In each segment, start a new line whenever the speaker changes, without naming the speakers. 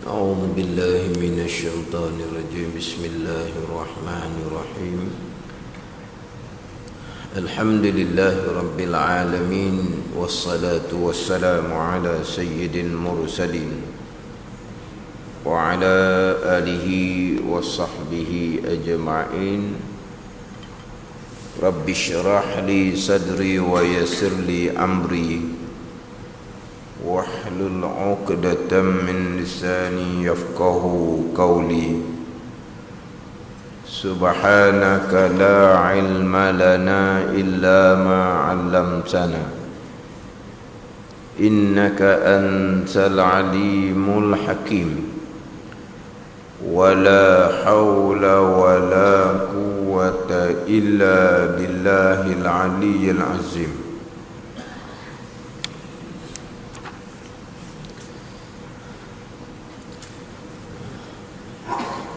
أعوذ بالله من الشيطان الرجيم. بسم الله الرحمن الرحيم. الحمد لله رب العالمين، والصلاة والسلام على سيد المرسلين وعلى آله وصحبه أجمعين. رب اشرح لي صدري ويسر لي أمري واحلل عقدة من لساني يفقه قولي. سبحانك لا علم لنا إلا ما علمتنا إنك أنت العليم الحكيم. ولا حول ولا قوة إلا بالله العلي العظيم.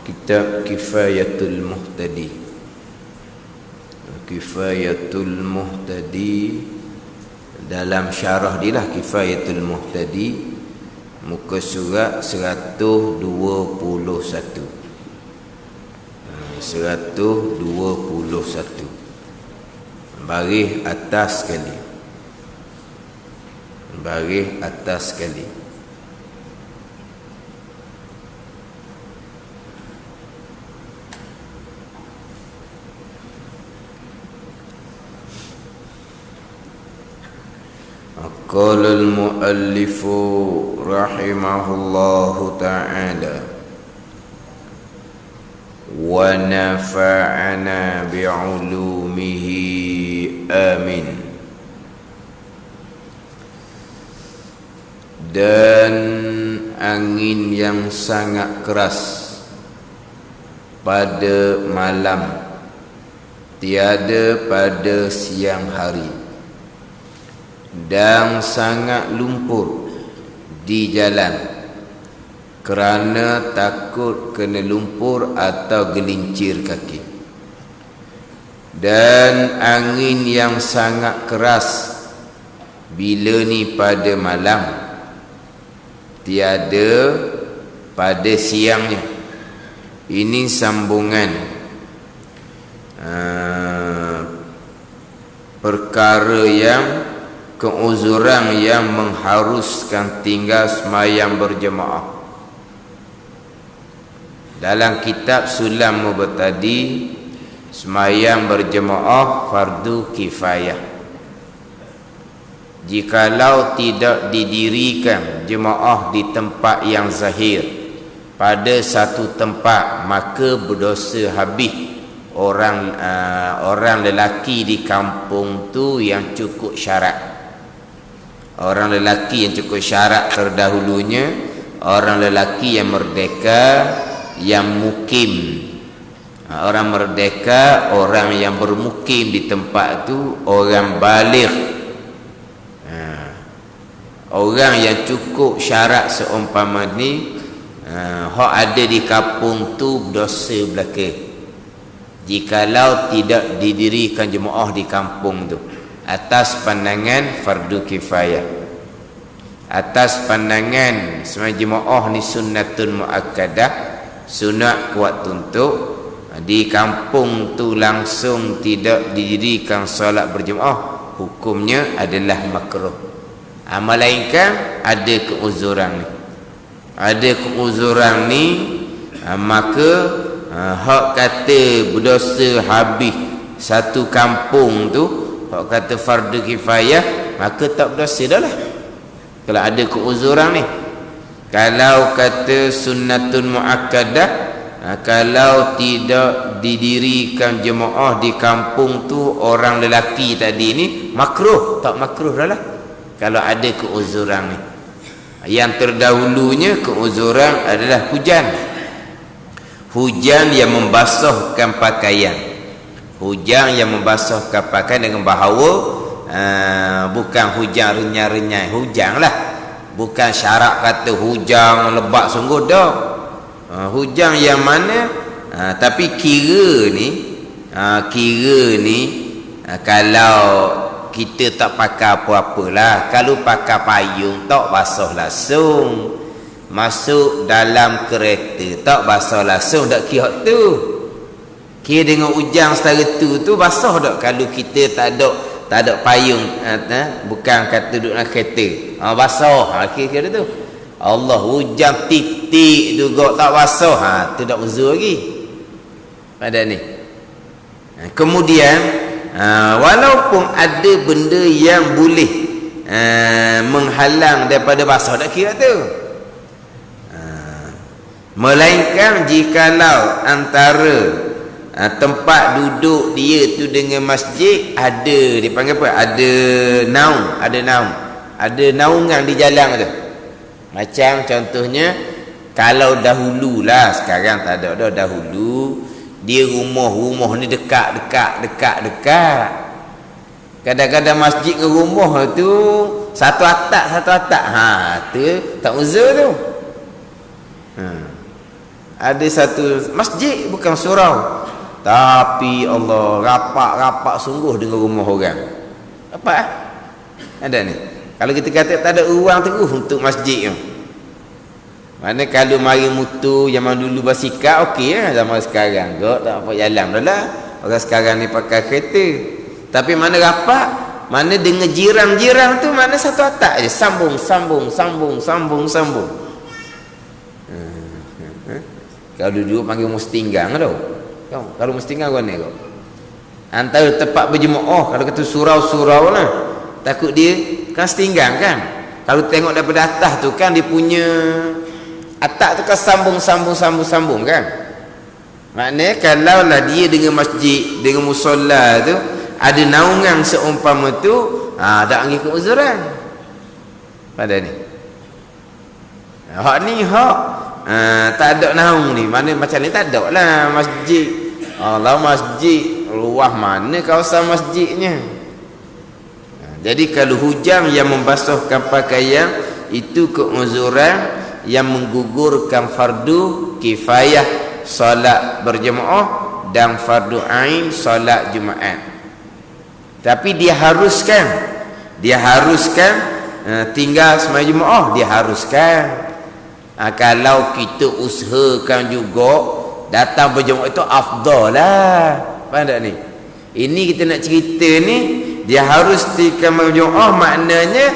Kitab Kifayatul Muhtadi. Kifayatul Muhtadi, dalam syarah dia lah Kifayatul Muhtadi, muka surat 121. 121 baris atas sekali. Baris atas sekali. Qala al-muallif rahimahullahu ta'ala wa nafa'ana bi'ulumihi amin. Dan angin yang sangat keras pada malam, tiada pada siang hari, dan sangat lumpur di jalan kerana takut kena lumpur atau gelincir kaki. Dan angin yang sangat keras bila ni pada malam, tiada pada siangnya. Ini sambungan perkara yang keuzuran yang mengharuskan tinggal sembahyang berjemaah. Dalam kitab Sulam Mubtadi, sembahyang berjemaah fardu kifayah. Jikalau tidak didirikan jemaah di tempat yang zahir pada satu tempat, maka berdosa habis orang lelaki di kampung tu yang cukup syarat. Orang lelaki yang cukup syarat terdahulunya orang lelaki yang merdeka, yang mukim. Orang merdeka, orang yang bermukim di tempat tu, orang baligh. Orang yang cukup syarat seumpama ni, hak ada di kampung tu dosa belaka jikalau tidak didirikan jemaah di kampung tu, atas pandangan fardu kifayah. Atas pandangan sembahyang jemaah ni sunnatun muakkadah, sunat kuat untuk. Di kampung tu langsung tidak didirikan solat berjemaah, hukumnya adalah makruh. Melainkan ada keuzuran ni. Ada keuzuran ni, maka hak kata berdosa habis satu kampung tu, hak kata fardu kifayah, maka tak berdosa dah lah kalau ada keuzuran ni. Kalau kata sunnatun muakkadah, kalau tidak didirikan jemaah di kampung tu orang lelaki tadi ni, makruh, tak makruh dah lah kalau ada keuzuran ni. Yang terdahulunya keuzuran adalah hujan. Hujan yang membasahkan pakaian. Hujan yang membasahkan pakaian dengan bahawa bukan hujan renyai-renyai, hujan lah, bukan syarat kata hujan lebat sungguh dah. Hujan yang mana tapi kira ni kalau kita tak pakai apa-apalah. Kalau pakai payung tak basah langsung. masuk dalam kereta tak basah langsung dak kira tu. Kira dengan ujang setara tu basah tak kalau kita tak ada payung, bukan kata duduk dalam kereta. Basah. Kira tu. Allah hujan titik juga tak basah. Tu tak uzur lagi. Pada ni. Kemudian walaupun ada benda yang boleh menghalang daripada basah, tak kira tu. Melainkan jikalau antara tempat duduk dia tu dengan masjid ada, dipanggil apa? Ada naungan di jalan tu. Macam contohnya kalau dahululah, sekarang tak ada dah. Dahulu dia rumah ni dekat. Kadang-kadang masjid ke rumah tu satu atap. Tu tak uzur tu. Ada satu masjid bukan surau, tapi Allah rapak sungguh dengan rumah orang. Apa? Ada ni. Kalau kita kata tak ada ruang terus untuk masjid tu. Mana kalau mari mutu zaman dulu basikal okey lah, zaman sekarang tak apa jalan dah lah. Orang sekarang ni pakai kereta. Tapi mana rapak, mana dengan jiran-jiran tu mana satu atap je, sambung. Kalau duduk panggil mustinggang tau. Kalau mustinggang kau ni kau. Antara tempat berjemaah, kalau kata surau-surau lah, takut dia kan setinggang kan. Kalau tengok daripada atas tu kan dia punya atap tu kan sambung kan. Maknanya kalau lah dia dengan masjid, dengan musola tu ada naungan seumpama tu, tak angin keuzuran. Pada ni. Hak ni tak ada naung ni. Mana macam ni tak ada lah masjid. Allah masjid luah mana kawasan masjidnya. Jadi kalau hujan yang membasuhkan pakaian itu keuzuran yang menggugurkan fardu kifayah solat berjemaah dan fardu ain solat Jumaat. Tapi dia haruskan tinggal sembahyang jemaah, dia haruskan. Kalau kita usahakan juga datang berjemaah itu afdal lah. Faham tak ni? Ini kita nak cerita ni, dia harus tinggal berjemaah, maknanya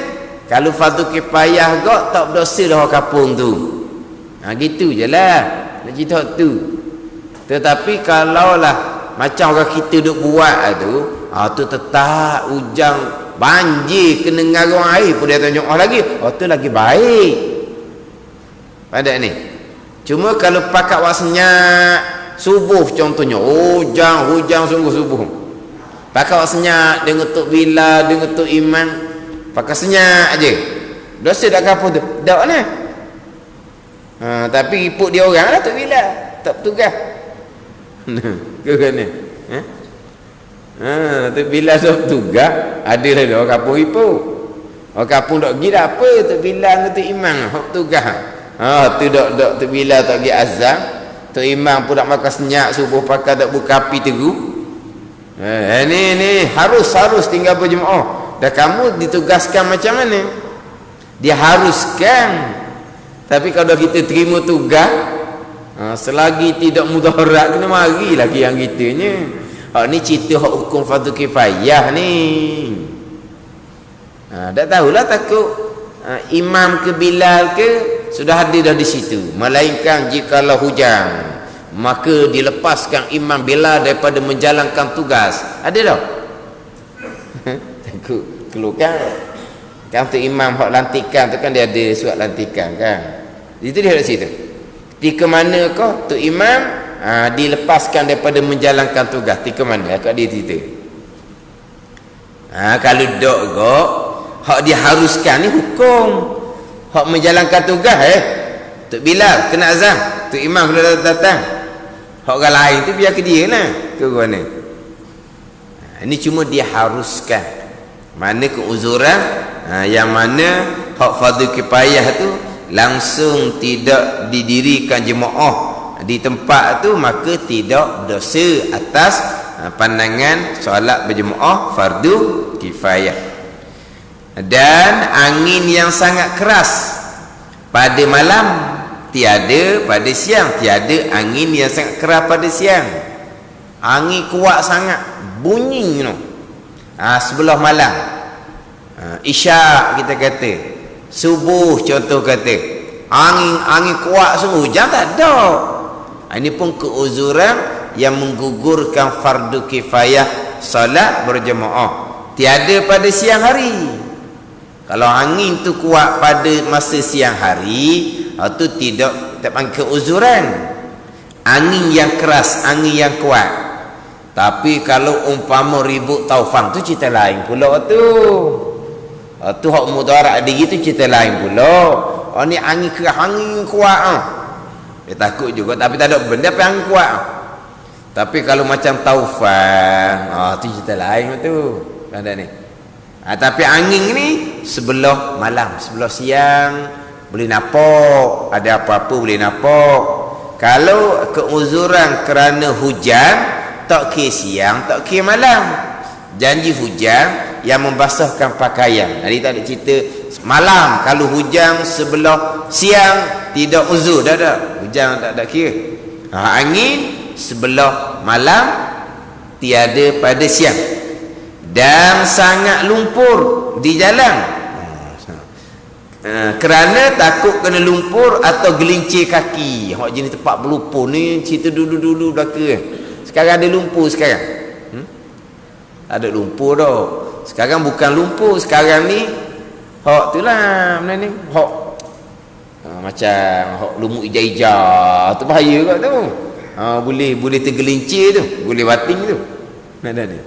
kalau fardu kifayah gak tak berdosa dah orang kampung tu. Gitu je lah nak cerita tu. Tetapi kalau lah macam orang kita duk buat tu tetap hujan banjir kena ngarung air pun dia tunjuk lagi. Tu lagi baik. Pada ni. Cuma kalau pakat waktunya subuh contohnya, hujan sungguh subuh. Pakat waktunya dengan Tok Bila, dengan Tok Iman, pakai senyap aje. Dosa dak apa tu? Dak lah. Tapi ipuk dia orang lah Tok Bila, tak petugas. Ke mana? Tok Bila tak petugas, ada lah orang kampung ipuk. Orang kampung dak pergi dak apa Tok Bila dengan Tok Iman hak petugas. Tu dak Tok Bila tak pergi azam. Tok Iman pun dak makan senyap subuh pakai dak buka api teru. Ni harus tinggal berjemaah. Dan kamu ditugaskan macam mana? Dia haruskan. Tapi kalau kita terima tugas, selagi tidak mudarat kena mari lagi yang kitanya. Ni cerita hak hukum fardu kifayah ni. Tak tahulah takut imam ke Bilal ke sudah hadir dah di situ. Melainkan jikalau hujan, maka dilepaskan imam Bilal daripada menjalankan tugas. Ada tak? Takut keluar kan tu imam hak lantikan tu kan dia ada surat lantikan kan. Itu dia ada situ. Tika mana kau tu imam dilepaskan daripada menjalankan tugas. Tika mana kat dia cerita. Kalau dok gok hak diharuskan ni hukum. Hak menjalankan tugas Tok Bilal kena azam, Tok Imam kena datang. Hak orang lain tu biar ke dia lah. Ke mana? Ini cuma dia haruskan. Mana keuzuran yang mana hak fardu kifayah tu langsung tidak didirikan jemaah di tempat tu, maka tidak berdosa atas pandangan solat berjemaah fardu kifayah. Dan angin yang sangat keras Pada malam tiada, pada siang tiada angin yang sangat keras pada siang. Angin kuat sangat, bunyi sebelah malam. Isyak kita kata, subuh contoh kata, angin kuat sungguh, hujan tak ada. Ini pun keuzuran yang menggugurkan fardu kifayah solat berjemaah. Tiada pada siang hari. Kalau angin tu kuat pada masa siang hari, itu tidak panggil keuzuran. Angin yang keras, angin yang kuat. Tapi kalau umpama ribut taufan tu cerita lain pula tu. Tu hak mudarat diri tu cerita lain pula. Ni angin keras, angin kuat. Dia takut juga tapi tak ada benda apa angin kuat. Tapi kalau macam taufan, tu cerita lain tu. Ada ni. Tapi angin ni sebelah malam, sebelah siang boleh nampak, ada apa-apa boleh nampak. Kalau keuzuran kerana hujan, tak kira siang, tak kira malam. Janji hujan yang membasahkan pakaian. Jadi tak ada cerita malam. Kalau hujan sebelah siang tidak uzur, dah ada. Hujan tak ada kira. Angin sebelah malam tiada pada siang. Dan sangat lumpur di jalan. Kerana takut kena lumpur atau gelincir kaki. Hak jenis tempat berlumpur ni cerita dulu-dulu belaka. Sekarang ada lumpur sekarang. Ada lumpur dah. Sekarang bukan lumpur, sekarang ni hak itulah mana ni? Hak macam hak lumut hijau-hijau tu bahaya kat tu. Boleh tergelincir tu, boleh bating tu. Ada ni.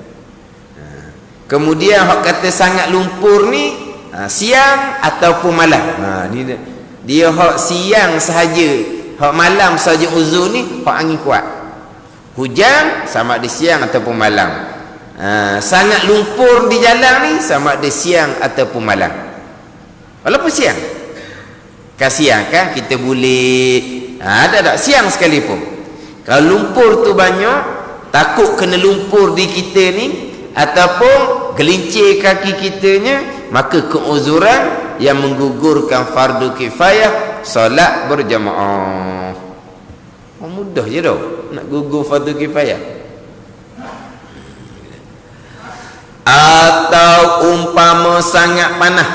Kemudian hak kata sangat lumpur ni siang ataupun malam. Ni dia hak siang sahaja, hak malam sahaja uzur ni hak angin kuat. Hujan sama ada siang ataupun malam. Sangat lumpur di jalan ni sama ada siang ataupun malam. Walaupun siang. Siang kan kita boleh ada tak siang sekalipun. Kalau lumpur tu banyak, takut kena lumpur di kita ni ataupun gelincir kaki kitanya, maka keuzuran yang menggugurkan fardu kifayah solat berjamaah. Mudah je dah nak gugur fardu kifayah. Atau umpama sangat panas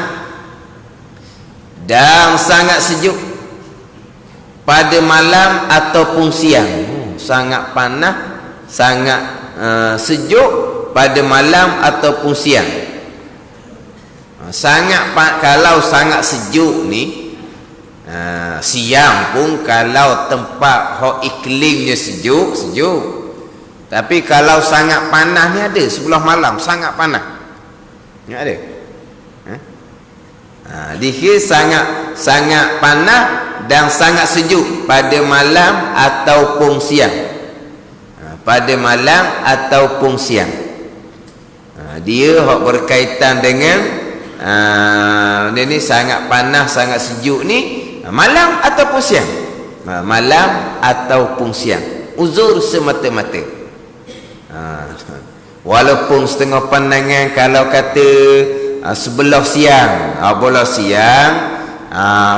dan sangat sejuk pada malam ataupun siang. Sangat panas, sangat sejuk pada malam ataupun siang. Kalau sangat sejuk ni, siang pun kalau tempat hok iklimnya sejuk. Tapi kalau sangat panas ni ada sebelah malam sangat panas. Ni ada. Dikira sangat panas dan sangat sejuk pada malam ataupun siang. Pada malam ataupun siang. Dia hok berkaitan dengan dia ni sangat panas, sangat sejuk ni malam ataupun siang. Malam ataupun siang. Uzur semata-mata. Walaupun setengah pandangan kalau kata sebelah siang, bola siang,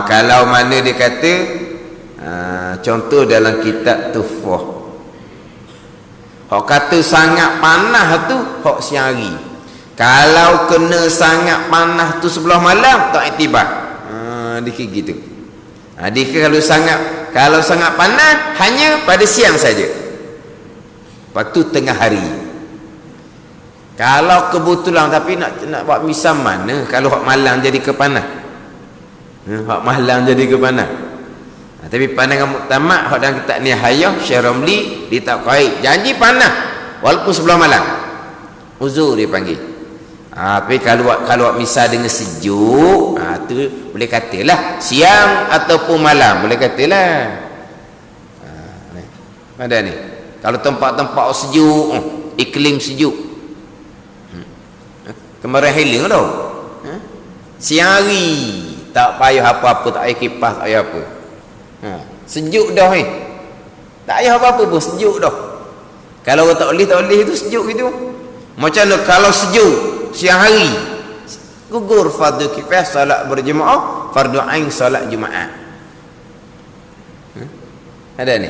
kalau mana dia kata contoh dalam kitab Tuhfah, hok kata sangat panas tu hok siang hari. Kalau kena sangat panas tu sebelah malam tak iktibar. Dikira gitu. Dikira kalau sangat panas hanya pada siang saja. Waktu tengah hari. Kalau kebetulan tapi nak buat misam mana kalau hak malam jadi kepanas. Hak malam jadi kepanas. Tapi pandangan muktamad hak dalam kitab Nihayah Syekh Ramli dia tak kait. Janji panas walaupun sebelah malam. Uzur dia panggil. Tapi kalau misal dengan sejuk, tu boleh katalah siang ataupun malam, boleh katalah. Ada ni. Kalau tempat-tempat sejuk, iklim sejuk. Kemarin hilang dah. Siang hari tak payah apa-apa, tak payah kipas, tak payah apa. Sejuk dah ni. Tak payah apa-apa pun sejuk dah. Kalau tak boleh itu sejuk gitu. Macam mana kalau sejuk siang hari gugur fardu kifayah salat berjemaah, fardu ain salat Jumaat. Ada ni.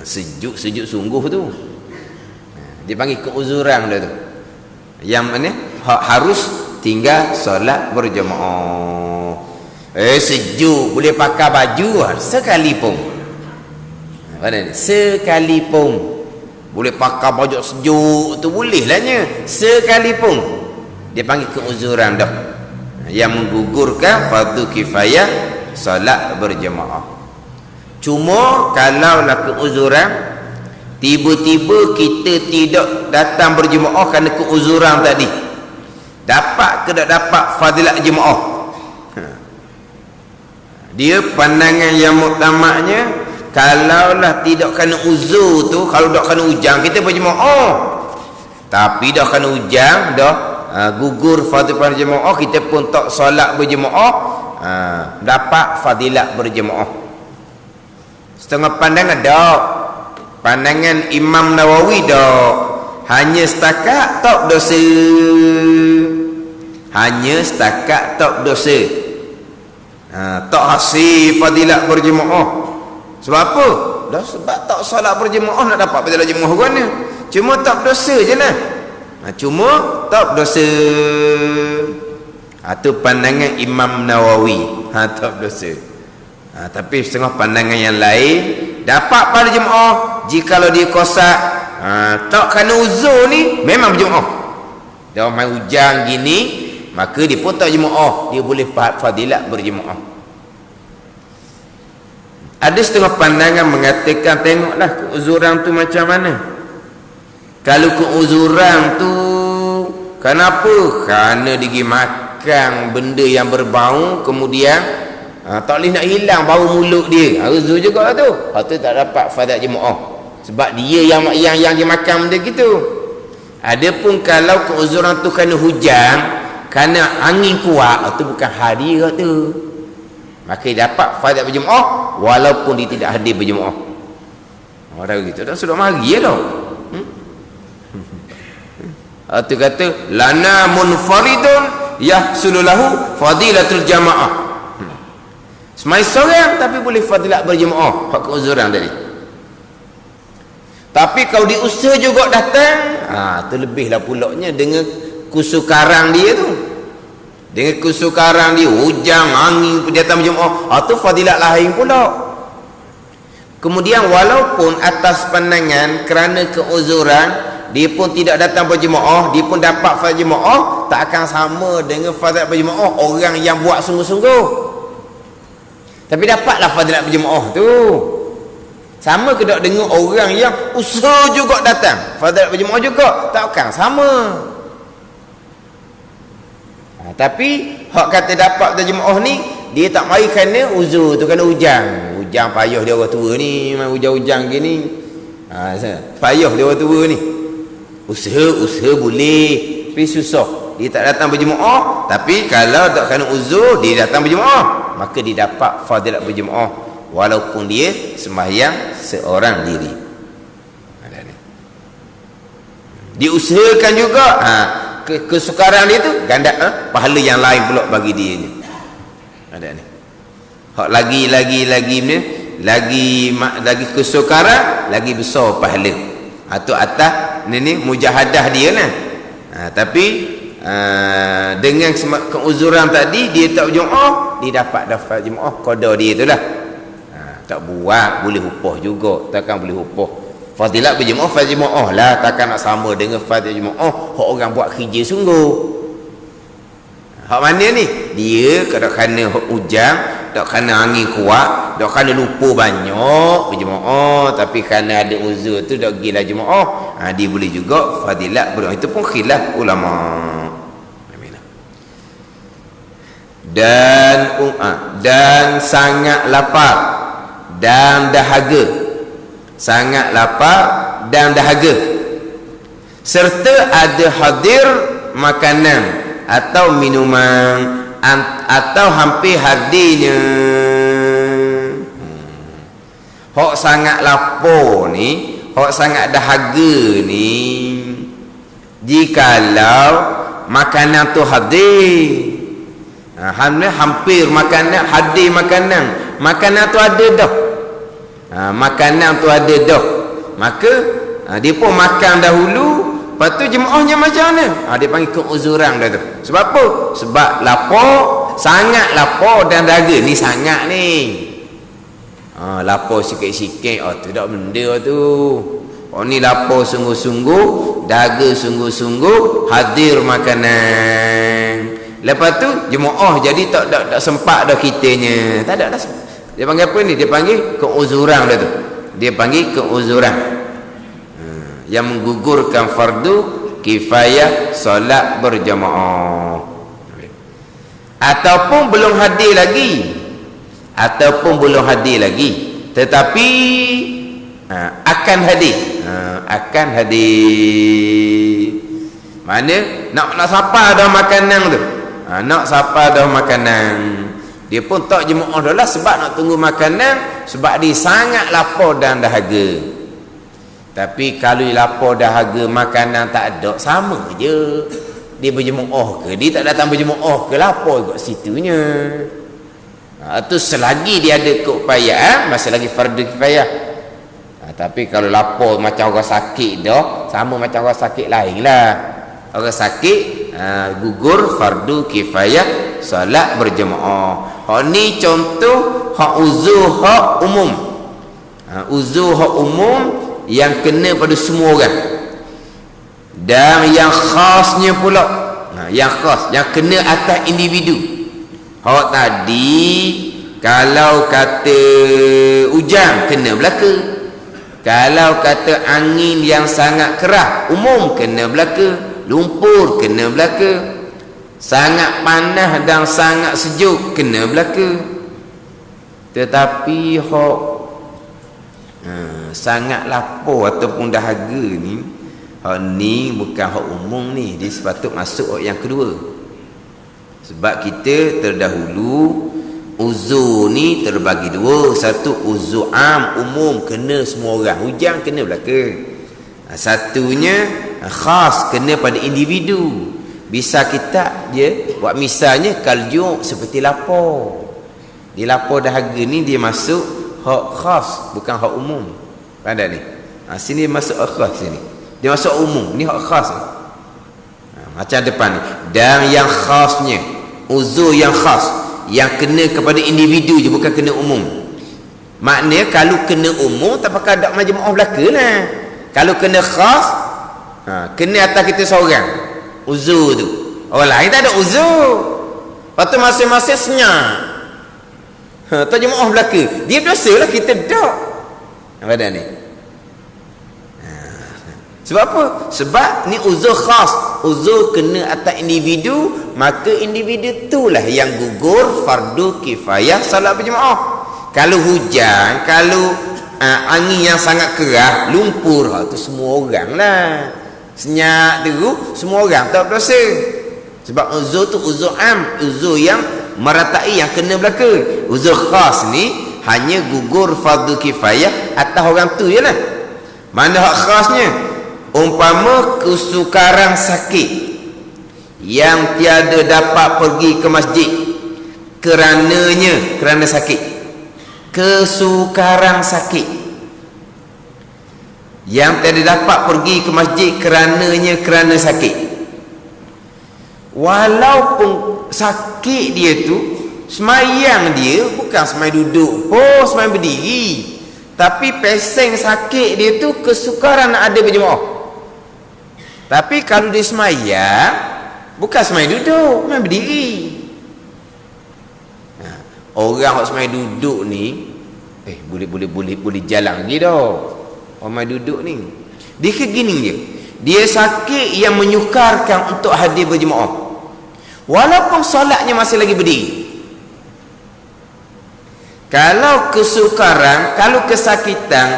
Sejuk sungguh tu. Dipanggil keuzuran dia tu. Yang mana harus tinggal solat berjemaah. Sejuk boleh pakai baju sekalipun. Mana ni? Sekalipun boleh pakai baju sejuk tu boleh lahnya. Sekalipun dia panggil keuzuran dah. Yang menggugurkan fardu kifayah solat berjemaah. Cuma kalaulah keuzuran tiba-tiba kita tidak datang berjemaah kerana keuzuran tadi, dapat ke tak dapat fadilat jemaah? Dia pandangan yang muktamadnya, kalaulah tidak kena uzur tu, kalau tak kena hujang kita berjemaah, tapi dah kena hujang dah gugur fadilat berjemaah, kita pun tak solat berjemaah, dapat fadilat berjemaah. Setengah pandangan dak. Pandangan Imam Nawawi dak. Hanya setakat tak dosa. Hanya setakat tak dosa. Tak hasil fadilat berjemaah. Sebab apa? Dah sebab tak solat berjemaah nak dapat fadilat jemaah mana? Cuma tak dosa je lah. Cuma tak dosa. Itu pandangan Imam Nawawi. Tak dosa. Tapi setengah pandangan yang lain, dapat pada jemaah jikalau dia kosak, tak kena uzur ni memang berjemaah. Dia main hujan gini, maka dia pun tak jemaah, dia boleh fadilat berjemaah. Ada setengah pandangan mengatakan, tengoklah keuzuran tu macam mana. Kalau keuzuran tu kenapa? Kerana dia makan benda yang berbau, kemudian tak boleh nak hilang bau mulut dia, uzur juga lah tu. Tu tak dapat fadilat jemaah sebab dia yang dia makan benda gitu. Adapun kalau keuzuran tu kerana hujan, kerana angin kuat, tu bukan hari ke tu, maka dia dapat fadilat berjemaah walaupun dia tidak hadir berjemaah. Orang gitu dah sudah mari dah. Tu kata lana munfaridun yahsululahu fadilatul jamaah. Semai seorang tapi boleh fadilat berjemaah, hak keuzuran tadi. Tapi kalau diusaha juga datang, tu lebihlah pulaknya dengan kesukaran dia tu. Dengan kesukaran dia, hujan, angin, datang berjemaah, tu fadilat lain pula. Kemudian walaupun atas pandangan kerana keuzuran dia pun tidak datang berjemaah, dia pun dapat fadilat jemaah, tak akan sama dengan fadilat berjemaah orang yang buat sungguh-sungguh. Tapi dapatlah fadilat berjemaah tu. Sama ke tak dengan orang yang usaha juga datang, fadilat berjemaah juga, takkan sama. Tapi hak kata dapat berjemaah ni, dia tak mari kerana uzur tu, kerana hujan. Hujan payah dia orang tua ni, main hujan-hujan gini. Payah dia orang tua ni. Usaha boleh, tapi susah. Dia tak datang berjemaah, tapi kalau tak kerana uzur dia datang berjemaah, maka dia dapat fadilat berjemaah walaupun dia sembahyang seorang diri. Ada ni. Diusahakan juga kesukaran dia tu ganda pahala yang lain pula bagi dia ni. Ada ni. Hak lagi lagi kesukaran lagi besar pahala. Atau atas ni mujahadah dia lah. Tapi dengan keuzuran tadi dia tak berjemaah, dia dapat daftar jemaah qada dia itulah. Tak buat boleh upah juga, takkan boleh upah. Fadilat berjemaah fadilat jemaah lah, takkan nak sama dengan fadilat jemaah hak orang buat kerja sungguh. Hak mana ni? Dia kerana hujan, tak kerana angin kuat, tak kerana lupa banyak berjemaah, tapi kerana ada uzur tu dak gilah jemaah, dia boleh juga fadilat berjemaah. Itu pun khilaf ulama. Dan sangat lapar dan dahaga, sangat lapar dan dahaga, serta ada hadir makanan atau minuman atau hampir hadirnya. Hak sangat lapar ni, hak sangat dahaga ni, jikalau makanan tu hadir, hampir makanan, hadir makanan tu ada dah, Makanan tu ada dah, maka dia pun makan dahulu, lepas tu jemaahnya macam mana? Dia panggil keuzuran dah tu. Sebab apa? Sebab lapar, sangat lapar dan dahaga ni sangat ni. Lapar sikit-sikit, tu tak benda tu. Ni lapar sungguh-sungguh, dahaga sungguh-sungguh, hadir makanan. Lepas tu jemaah jadi tak sempat dah kitanya. Tak ada dah. Dia panggil apa ni? Dia panggil keuzuran dah tu. Dia panggil keuzuran. Yang menggugurkan fardu kifayah solat berjamaah. Ataupun belum hadir lagi. Tetapi akan hadir. Akan hadir. Mana? Nak sapa dah makanan tu. Nak sapa dah makanan. Dia pun tak jemaah dah lah sebab nak tunggu makanan, sebab dia sangat lapar dan dahaga. Tapi kalau lapar dahaga makanan tak ada, sama je. Dia berjemaah ke, dia tak datang berjemaah ke, lapar kat situnya. Itu selagi dia ada keupayaan, masih lagi fardu kifayah. Tapi kalau lapar macam orang sakit dah, sama macam orang sakit lain lah. Orang sakit gugur fardu kifayah solat berjemaah. Ni contoh hak uzur hak umum. Uzur hak umum yang kena pada semua orang. Dan yang khasnya pula, yang khas, yang kena atas individu. Hak tadi kalau kata hujan kena belaka. Kalau kata angin yang sangat keras umum kena belaka. Lumpur kena belaka. Sangat panas dan sangat sejuk kena belaka. Tetapi hak sangat lapar ataupun dahaga ni, hak ni bukan hak umum ni. Dia sepatut masuk hak yang kedua. Sebab kita terdahulu uzur ni terbagi dua. Satu uzur am, umum, kena semua orang. Hujan kena belaka. Satunya khas, kena pada individu. Bisa kita dia buat misalnya kaljuk seperti lapar. Dia lapar dahaga ni dia masuk hak khas, bukan hak umum. Pada ni. Sini masuk hak khas sini. Dia masuk umum, ni hak khas. Macam depan ni. Dan yang khasnya, uzur yang khas, yang kena kepada individu je, bukan kena umum. Maknanya kalau kena umum tak pakai dak majmuah belaka lah. Kalau kena khas, kena atas kita seorang. Uzur tu. Orang lain tak ada uzur. Lepas tu masing-masing senyap. Tak jemaah belaka. Dia dosa lah, kita tak. Pada ni. Sebab apa? Sebab ni uzur khas. Uzur kena atas individu, maka individu itulah yang gugur fardu kifayah salat berjemaah. Kalau hujan, kalau angin yang sangat keras, lumpur, tu semua orang lah. Senyap tu semua orang tak berdosa. Sebab uzur tu uzur am, uzur yang meratai, yang kena belaka. Uzur khas ni hanya gugur fardu kifayah atas orang tu je lah. Mana hak khasnya? Umpama kesukaran sakit yang tiada dapat pergi ke masjid kerana sakit. Kesukaran sakit yang tiada dapat pergi ke masjid kerana sakit. Walaupun sakit dia tu, semayang dia bukan semayang duduk pun, semayang berdiri. Tapi peseng sakit dia tu kesukaran nak ada berjemaah. Tapi kalau dia semayang, bukan semayang duduk, semayang berdiri. Orang yang semayang duduk ni, boleh jalan lagi dah. Orang duduk ni, dia ke gini je, dia sakit yang menyukarkan untuk hadir berjemaah, walaupun solatnya masih lagi berdiri. Kalau kesukaran, kalau kesakitan,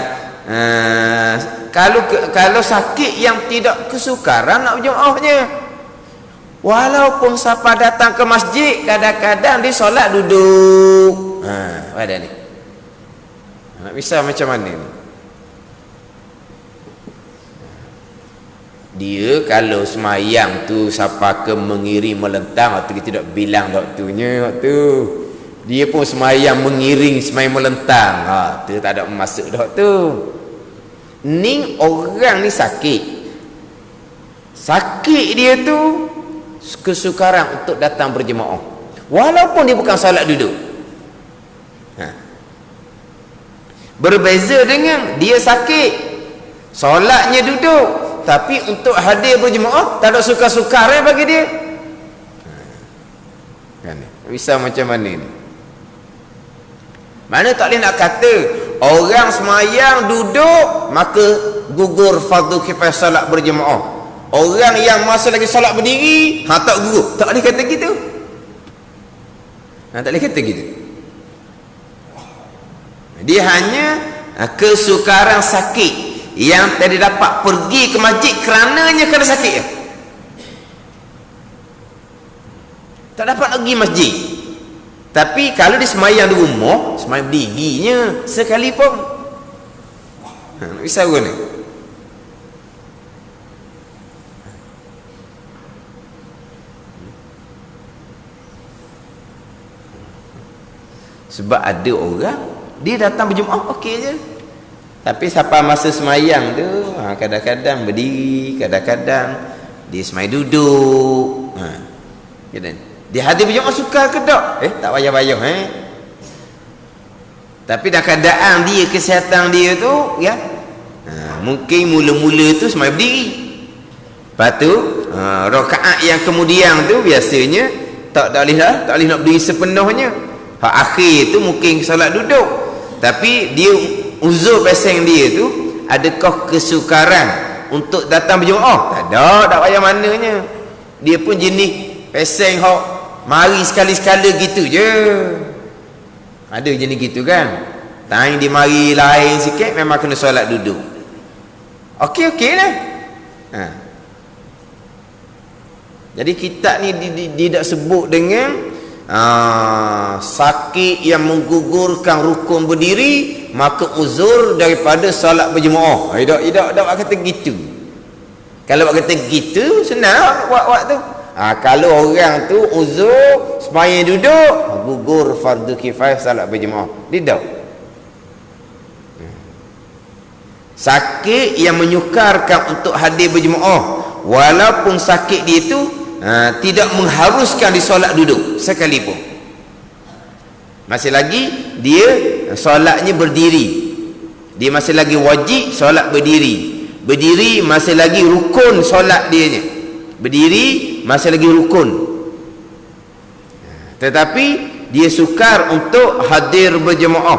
kalau sakit yang tidak kesukaran nak berjemaahnya, walaupun siapa datang ke masjid, kadang-kadang dia solat duduk. Pada ni nak bisa macam mana ni? Dia kalau semayang tu siapa ke mengiri melentang, waktu kita tak bilang waktunya, waktu Dia pun semayang mengiring, semayang melentang. Tu tak ada masuk dah tu. Ni orang ni sakit. Sakit dia tu kesukaran untuk datang berjemaah. Walaupun dia bukan salat duduk. Berbeza dengan dia sakit, solatnya duduk, tapi untuk hadir berjemaah tak ada sukar-sukar bagi dia. Kan? Bisa macam mana ni? Mana tak boleh nak kata orang semayang duduk maka gugur fardu kifayah salat berjemaah. Orang yang masa lagi salat berdiri tak gugur. Tak boleh kata gitu. Tak boleh kata gitu. Dia hanya kesukaran sakit yang tidak dapat pergi ke masjid kerananya kerana sakit. Tak dapat pergi masjid. Tapi kalau dia semayang di rumah, semayang berdirinya sekali pun bisa guna. Sebab ada orang dia datang berjemaah okey je, tapi sampai masa semayang tu kadang-kadang berdiri, kadang-kadang dia semayang duduk. Dia hadir berjemaah suka ke tak? Tak payah-payah tapi dah keadaan dia, kesihatan dia tu mungkin mula-mula tu semayang berdiri. Lepas tu rakaat yang kemudian tu biasanya tak boleh nak berdiri sepenuhnya. Akhir tu mungkin solat duduk, tapi dia uzur pasang dia tu, adakah kesukaran untuk datang berjemaah? Tak ada, tak payah mananya. Dia pun jenis pasang hok mari sekali-sekala gitu je. Ada jenis gitu kan. Time dia mari lain sikit memang kena solat duduk. Okey lah. Jadi kitab ni tidak sebut dengan sakit yang menggugurkan rukun berdiri maka uzur daripada solat berjemaah. Tak kata gitu. Kalau kata gitu senang buat tu. Kalau orang tu uzur sembahyang duduk, gugur fardu kifayah salat berjemaah. Tidak. Sakit yang menyukarkan untuk hadir berjemaah, walaupun sakit dia tu tidak mengharuskan di solat duduk sekalipun. Masih lagi dia solatnya berdiri. Dia masih lagi wajib solat berdiri. Berdiri masih lagi rukun solat dia nya. Berdiri masih lagi rukun. Tetapi dia sukar untuk hadir berjemaah.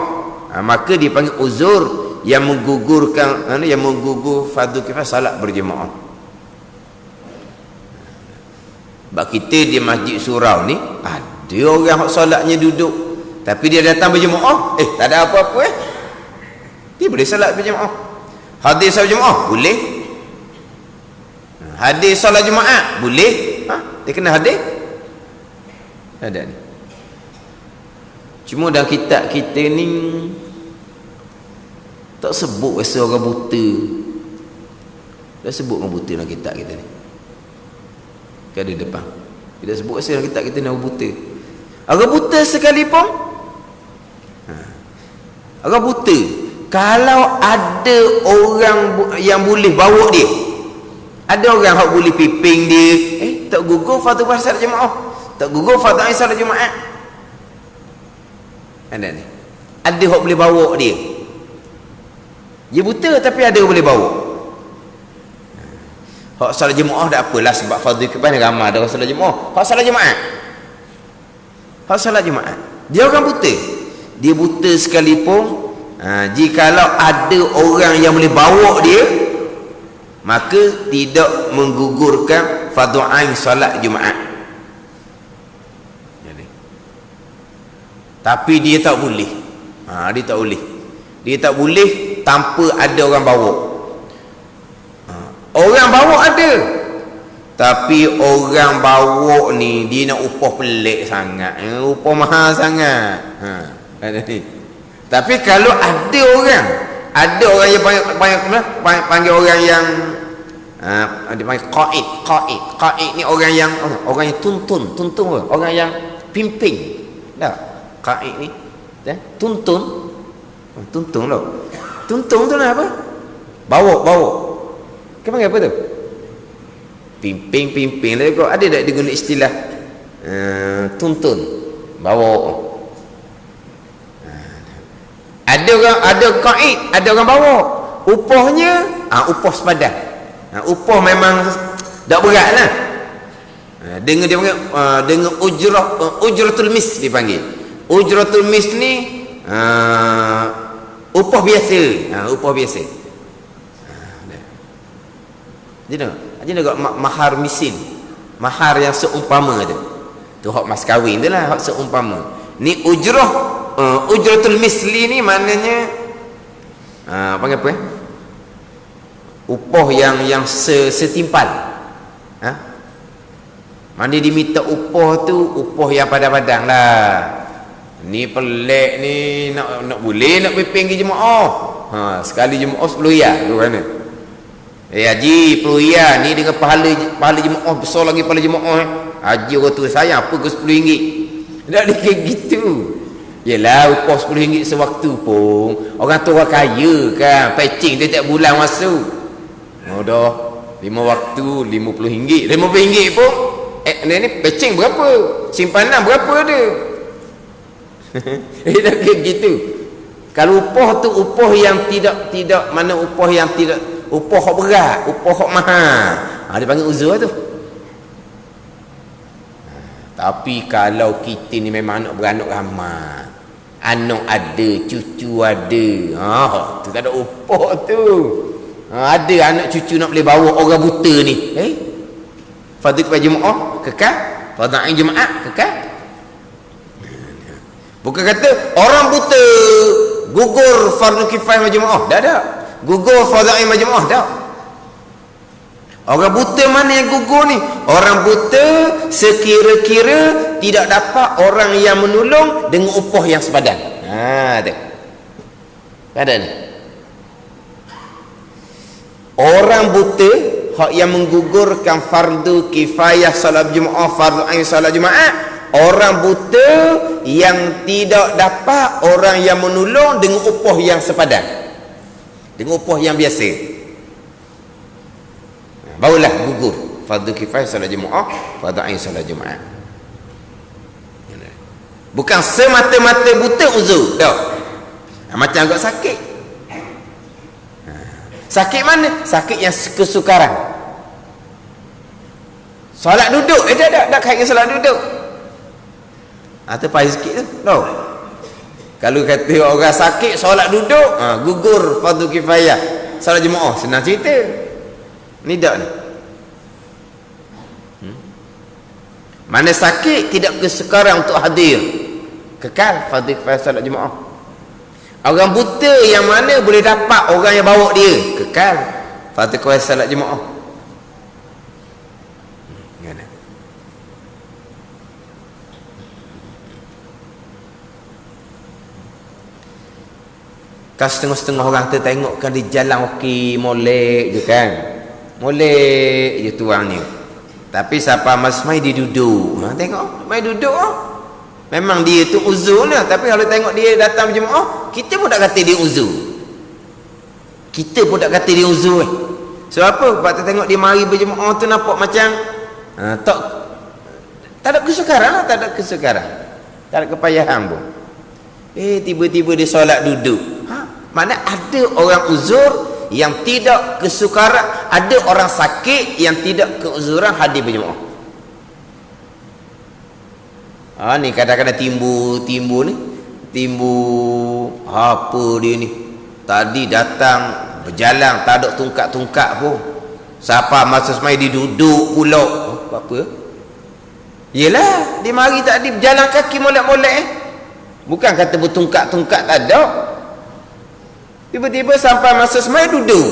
Maka dipanggil uzur yang menggugurkan yang menggugur fardu kifayah salat berjemaah. Sebab kita di Masjid Surau ni ada orang yang solatnya duduk, tapi dia datang berjemaah, tak ada apa-apa dia boleh salat berjemaah. Hadir salat berjemaah boleh. Hadir solat Jumaat boleh. Dia kena hadir. Ada ni. Cuma dalam kitab kita ni tak sebut rasa orang buta. Tak sebut orang buta dalam kitab kita ni. Kan ada depan. Kita sebut rasa dalam kitab kita ni orang buta. Orang buta sekalipun. Orang buta, kalau ada orang yang boleh bawa dia, ada orang yang boleh piping dia, tak gugur fardu salat jemaah, tak gugur fardu salat Jumaat. Ada ni. Ada yang boleh bawa dia. Dia buta tapi ada yang boleh bawa. Hak salat jemaah tak apalah, sebab fardu kifayah ramai ada salat jemaah. Hak salat Jumaat. Hak salat Jumaat. Dia orang buta. Dia buta sekalipun, jikalau ada orang yang boleh bawa dia, maka tidak menggugurkan fardu ain solat Jumaat. Jadi, tapi dia tak boleh. Dia tak boleh. Dia tak boleh tanpa ada orang bawa. Orang bawa ada, tapi orang bawa ni dia nak upah pelik sangat, upah mahal sangat. Tapi kalau ada orang yang panggil orang yang dia panggil qaid ni orang yang tuntun orang yang pimpin. Tak, Qaid ni tuntun loh. Tuntun tu lah apa? Bawa ke panggil apa tu? Pimping lah kau. Ada tak diguna istilah tuntun, bawa? Ada qaid, ada orang bawa. Upahnya upah sepadan. Upah memang tak berat lah. Dengan dia panggil dengan ujratul mis dipanggil. Ujratul mis ni upah biasa. Upah biasa. Jadi nak mahar misil. Mahar yang seumpama tu. Tu hak mas kahwin tu lah, hak seumpama. Ni ujratul misli ni maknanya panggil apa upah yang setimpal. Mana diminta upah tu upah yang padang-padang lah. Ni pelik ni, nak boleh nak pimpin ke jemaah. Sekali jemaah 10 riyal tu mana? Haji 10 riyal ni dengan pahala jemaah besar lagi pahala jemaah. Haji orang tu sayang apa ke 10 ringgit. Tak ada kayak gitu. Yelah upah 10 ringgit sewaktu pun orang tu orang kaya kan, patching dia tiap bulan masuk. Dah 5 waktu 50 ringgit. 50 ringgit pun ni patching berapa? Simpanan berapa dia? Tak kayak gitu. Kalau upah tu upah yang tidak mana upah yang tidak, upah hak berat, upah hak mahal. Dia panggil uzur tu. Tapi kalau kita ni memang anak beranak ramai, anak ada, cucu ada, tu tak ada upah tu. Ada anak cucu nak boleh bawa orang buta ni, fardu kifayah jemaah kekal, fardu ain jemaah kekal. Bukan kata orang buta gugur fardu kifayah majmuah, tak ada. Gugur fardu ain majmuah, tak. Orang buta mana yang gugur ni? Orang buta sekira-kira tidak dapat orang yang menolong dengan upah yang sepadan. Tu. Ada ni. Orang buta hak yang menggugurkan fardu kifayah salat Jumaat, fardu ain salat Jumaat, orang buta yang tidak dapat orang yang menolong dengan upah yang sepadan, dengan upah yang biasa, barulah gugur fardu kifayah salat Jumaat, fardu ain salat Jumaat. Bukan semata-mata buta uzur, tak. Macam agak sakit. Sakit mana? Sakit yang kesukaran. Solat duduk, tak kait dengan solat duduk. Tu payah sikit tu. No. Kalau kata orang sakit solat duduk, gugur fardu kifayah solat Jumaat, senang cerita. Ni tak ni. Mana sakit tidak kesukaran untuk hadir, kekal fardu kifayah solat Jumaat. Orang buta yang mana boleh dapat orang yang bawa dia, kekal fardu kifayah solat Jumaat. Kan setengah-setengah orang tu tengokkan di jalan okey, molek je kan, molek je tuangnya. Tapi siapa mas mai dia duduk, tengok mai duduk, memang dia tu uzur lah. Tapi kalau tengok dia datang berjemaah, kita pun tak kata dia uzur, kita pun tak kata dia uzur. Sebab apa? Sebab kita tengok dia mari berjemaah tu nampak macam tak ada kesukaran lah, tak ada kesukaran, tak ada kepayahan pun. Tiba-tiba dia solat duduk. Mana ada orang uzur yang tidak kesukaran, ada orang sakit yang tidak keuzuran hadir berjemaah. Ni kadang-kadang timbul ni, timbul apa dia ni, tadi datang berjalan tak ada tungkak-tungkak pun, siapa masa semai dia duduk pula. Apa? Yelah, dia mari tadi berjalan kaki molek-molek, bukan kata bertungkak-tungkak, tak ada. Tiba-tiba sampai masa semai duduk.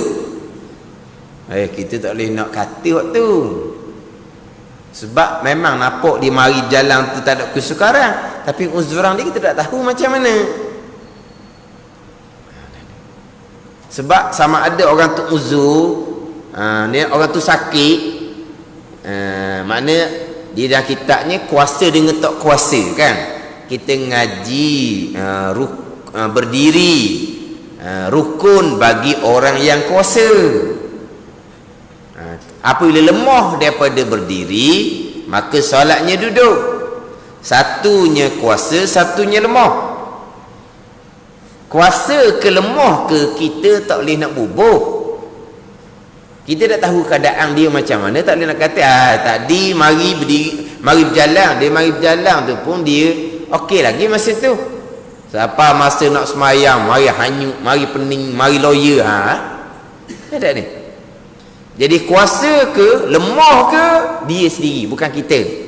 Kita tak boleh nak kata waktu, sebab memang nampak dia mari jalan tu tak ada kesukaran, tapi uzuran dia kita tak tahu macam mana. Sebab sama ada orang tu uzur, ni orang tu sakit, makna dia dah kitabnya kuasa dengan tak kuasa kan. kita ngaji berdiri rukun bagi orang yang kuasa. Apabila lemah daripada berdiri, maka solatnya duduk. Satunya kuasa, satunya lemah. Kuasa ke lemah ke, kita tak boleh nak bubuh. Kita tak tahu keadaan dia macam mana, tak boleh nak kata tadi mari berdiri, mari berjalan. Dia mari berjalan tu pun dia okey lagi masa tu. Siapa masa nak semayang, mari hanyut, mari pening, mari lawyer. Ada ni. Jadi kuasa ke, lemah ke, dia sendiri, bukan kita.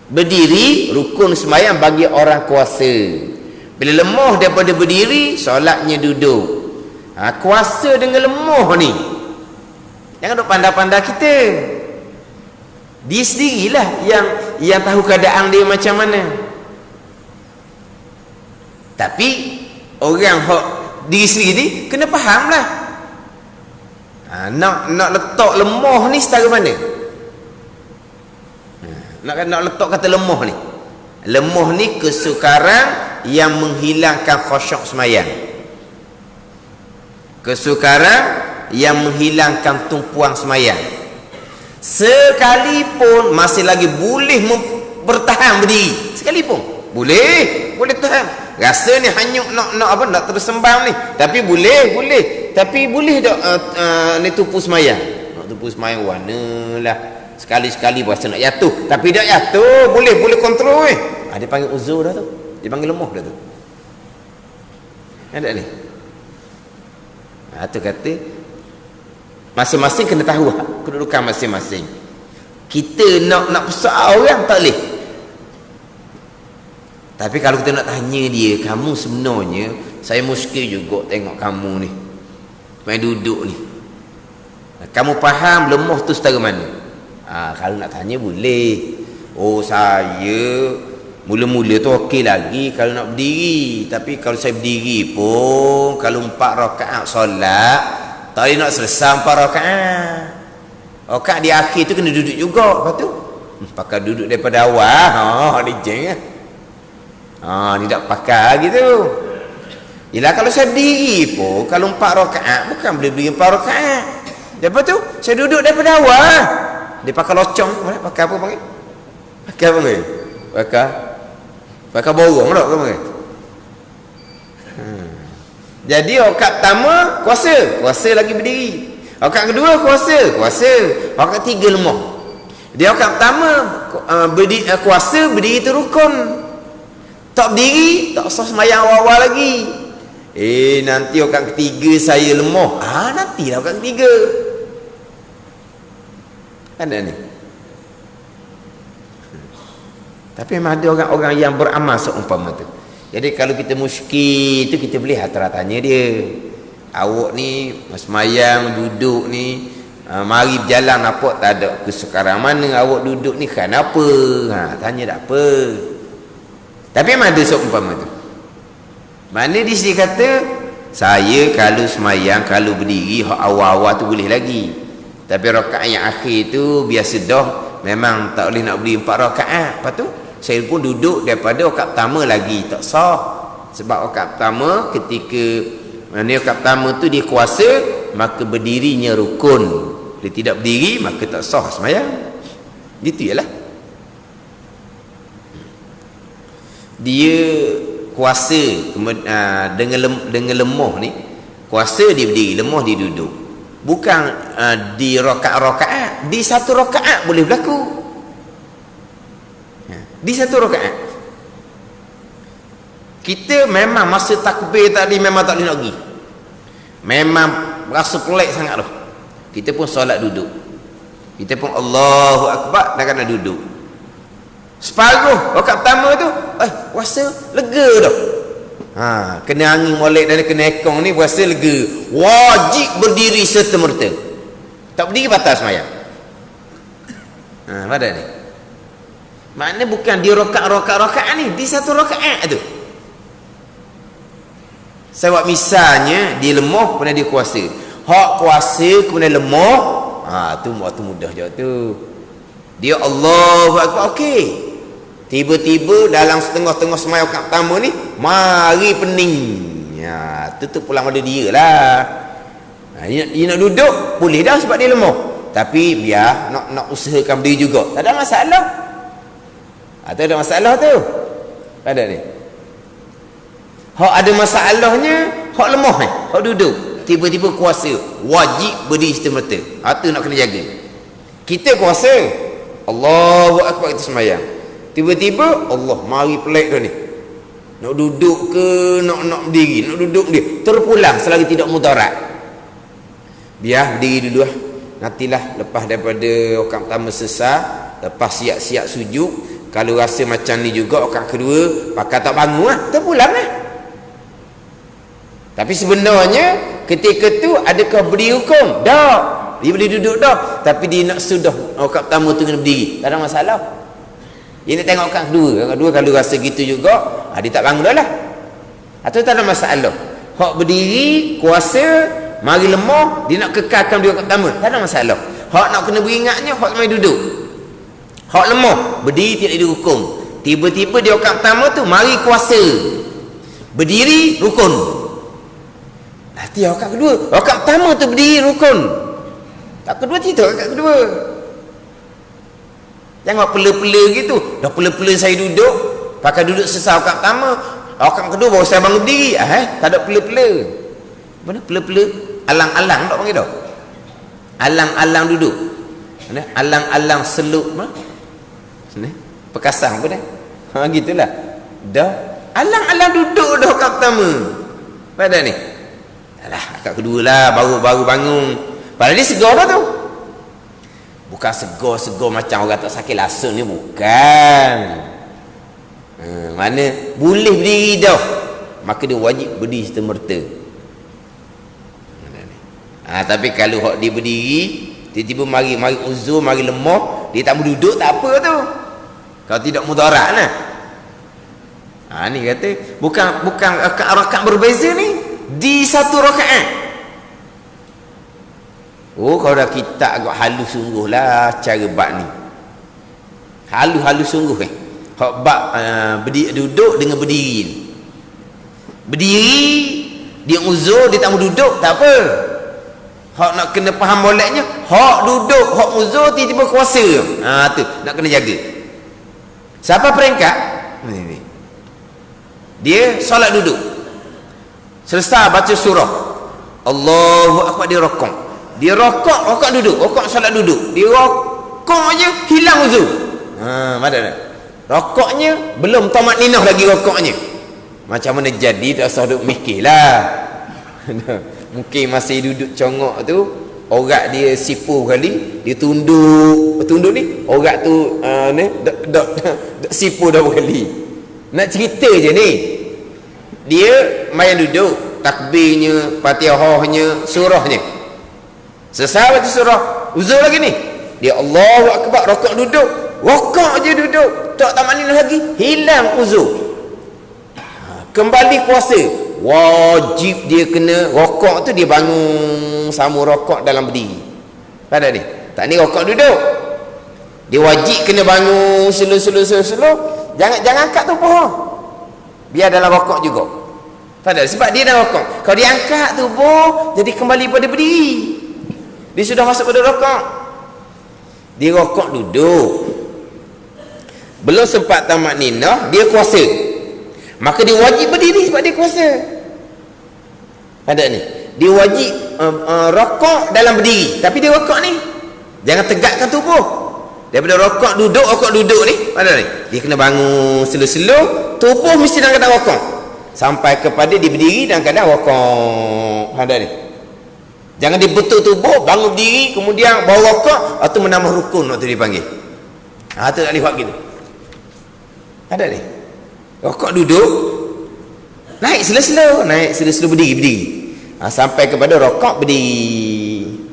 Berdiri, rukun semayang bagi orang kuasa. Bila lemah daripada berdiri, solatnya duduk. Kuasa dengan lemah ni, jangan duk pandai-pandai kita. Dia sendirilah yang tahu keadaan dia macam mana. Tapi orang hok diri sendiri kena faham lah. Nak letak lemah ni setara mana? Nak letak kata lemah ni. Lemah ni kesukaran yang menghilangkan khusyuk semayang. Kesukaran yang menghilangkan tumpuan semayang. Sekalipun masih lagi boleh bertahan berdiri, sekalipun boleh tahan. Rasa ni hanyut nak tersembang ni, tapi boleh tapi boleh tak ni tumpu semayang. Nak tumpu semayang warnalah sekali-sekali berasa nak jatuh, tapi tak jatuh, boleh kontrol dia panggil uzur dah tu, dia panggil lemah dah tu. Ada ni. Tu kata masing-masing kena tahu kedudukan masing-masing. Kita nak pesak orang tak boleh. Tapi kalau kita nak tanya dia, kamu sebenarnya, saya muskil juga tengok kamu ni main duduk ni, kamu faham lemah tu setara mana? Kalau nak tanya boleh. Saya mula-mula tu okey lagi kalau nak berdiri, tapi kalau saya berdiri pun kalau 4 rakaat solat tak boleh nak selesai 4 rakaat. Rakaat di akhir tu kena duduk juga. Lepas tu pakai duduk daripada awal. Dia jeng ni tak pakai gitu. Yelah kalau saya berdiri pun kalau 4 rakaat bukan boleh berdiri 4 rakaat. Lepas tu saya duduk daripada awal. Dia pakai locong. Pakai apa panggil? Pakai apa panggil? Pakai borong tak panggil? Jadi rakaat pertama kuasa lagi berdiri. Rakaat kedua kuasa. Rakaat ketiga lemah. Dia rakaat pertama kuasa berdiri tu rukun. Tak berdiri, tak sah semayang awal-awal lagi. Nanti rakaat ketiga saya lemah. Nantilah rakaat ketiga. Ada ni. Tapi memang ada orang-orang yang beramal seumpama tu. Jadi kalau kita muskil tu, kita boleh tanya dia. Awak ni semayang duduk ni, mari berjalan apa tak ada kesukaran mana awak duduk ni kenapa? Tanya tak apa. Tapi memang ada seumpama tu. Mana di sini kata, saya kalau semayang, kalau berdiri awal-awal tu boleh lagi. Tapi rakaat yang akhir tu biasa dah memang tak boleh nak berdiri 4 rakaat. Lepas tu saya pun duduk daripada rakaat pertama lagi tak sah. Sebab rakaat pertama ketika rakaat pertama tu dia kuasa, maka berdirinya rukun. Dia tidak berdiri maka tak sah semayang. Gitu ialah. Dia kuasa dengan lemah ni, kuasa dia berdiri, lemah dia duduk. Bukan di rakaat-rakaat, di satu rakaat boleh berlaku. Di satu rakaat kita memang masa takbir tadi memang tak boleh nak pergi, memang rasa pelik sangat tu. Kita pun solat duduk, kita pun Allahu Akbar dan kena duduk. Separuh rakaat pertama tu rasa lega dah. Kena angin molek dan kena ekong ni rasa lega, wajib berdiri serta-merta. Tak berdiri batal semayang. Pada ni maknanya bukan di rakaat ni, di satu rakaat tu. Sebab misalnya dia lemah kemudian dia kuasa, hak kuasa kemudian lemah, tu mudah je tu. Dia Allahu Akbar okey, Tiba-tiba dalam setengah-tengah semaya waktu pertama ni mari pening. Ya, tu pulang pada dia lah. Dia nak duduk boleh dah sebab dia lemah. Tapi biar nak usahakan berdiri juga. Tak ada masalah. Tak ada masalah tu. Tak ada ni. Hak ada masalahnya hak lemah hak duduk. Tiba-tiba kuasa wajib berdiri serta-merta. Tu nak kena jaga. Kita kuasa Allahu Akbar kita sembahyang. Tiba-tiba Allah mari pelik dah ni. Nak duduk ke nak berdiri, nak duduk dia. Terpulang selagi tidak mudarat. Biar berdiri dulu lah. Nantilah lepas daripada waktu pertama selesai, lepas siap-siap sujud, kalau rasa macam ni juga waktu kedua pakai tak bangun lah, terpulang lah. Tapi sebenarnya ketika tu adakah berdiri hukum? Tak. Dia boleh duduk dah, tapi dia nak sudah waktu pertama tu kena berdiri. Tak ada masalah. Dia nak tengok waktu kedua. Waktu kedua kalau rasa gitu juga, dia tak bangun dah lah. Atau tak ada masalah. Hak berdiri kuasa mari lemah, dia nak kekalkan dia waktu pertama, tak ada masalah. Hak nak kena beringatnya hak mai duduk. Hak lemah berdiri tidak dihukum. Tiba-tiba dia waktu pertama tu mari kuasa berdiri rukun. Nanti waktu kedua, waktu pertama tu berdiri rukun, tak kedua tidak waktu kedua. Jangan pela-pela gitu. Dah pela-pela saya duduk, pakai duduk selesai waktu pertama, waktu kedua baru saya bangun berdiri. Tak ada pela-pela. Mana pela-pela? Alang-alang tak panggil dah. Alang-alang duduk. Mana? Alang-alang seluk mana? Ni perkasang apa dah? Gitulah. Dah alang-alang duduk dah waktu pertama. Pada ni. Alah, akak kedua lah baru bangun. Padahal dia segar dah tu. Bukan segar-segar macam orang tak sakit langsung ni, bukan. Mana boleh berdiri dah, maka dia wajib berdiri serta-merta. Tapi kalau hak dia berdiri tiba-tiba mari uzur, mari lemah, dia tak berduduk, tak apa tu. Kalau tidak mudarat lah. Ni kata bukan rakaat berbeza ni di satu rakaat. Kalau dah kita agak halus sungguh lah cara bab ni. Halus sungguh hak bab berdiri, duduk dengan berdiri ni. Berdiri dia uzur, dia tak berduduk, tak apa. Hak nak kena faham moleknya, hak duduk, hak uzur tiba-tiba kuasa. Tu nak kena jaga. Siapa peringkat? Ni. Dia solat duduk. Selesai baca surah. Allahu Akbar, dia rokok. Dia rokok duduk, rokok solat duduk. Dia rokok aja hilang uzur. Mana dah? Rokoknya belum tamat ninah lagi rokoknya. Macam mana jadi tak usah duk mikirlah. Mungkin masih duduk congok tu, orang dia sipu kali, dia tunduk ni, orang tu ni dak sipu dah kali. Nak cerita je ni. Dia main duduk, takbirnya, Fatihahnya, surahnya. Selesai baca surah, uzur lagi ni. Dia Allahu Akbar, rokok duduk, rokok je duduk, tak tamat ni lagi, hilang uzur. Kembali kuasa, wajib dia kena rokok tu, dia bangun sama rokok dalam berdiri. Pada ni tak ni rokok duduk, dia wajib kena bangun slow. Jangan angkat tubuh, biar dalam rokok juga. Pada sebab dia dah rokok. Kalau dia angkat tubuh, jadi kembali pada berdiri, dia sudah masuk pada rokok. Dia rokok duduk, belum sempat tamat ninah, dia kuasa, maka dia wajib berdiri sebab dia kuasa. Ada ni, dia wajib rokok dalam berdiri, tapi dia rokok ni jangan tegakkan tubuh. Daripada rokok duduk ni, ada ni, dia kena bangun slow, tubuh mesti dalam keadaan rokok sampai kepada dia berdiri dalam keadaan rokok. Ada ni, jangan dia betul tubuh, bangun berdiri kemudian bawa rokok, atau menambah rukun waktu dia panggil. Tu tak boleh buat gitu. Ada ni, rokok duduk, naik slow berdiri. Sampai kepada rokok berdiri.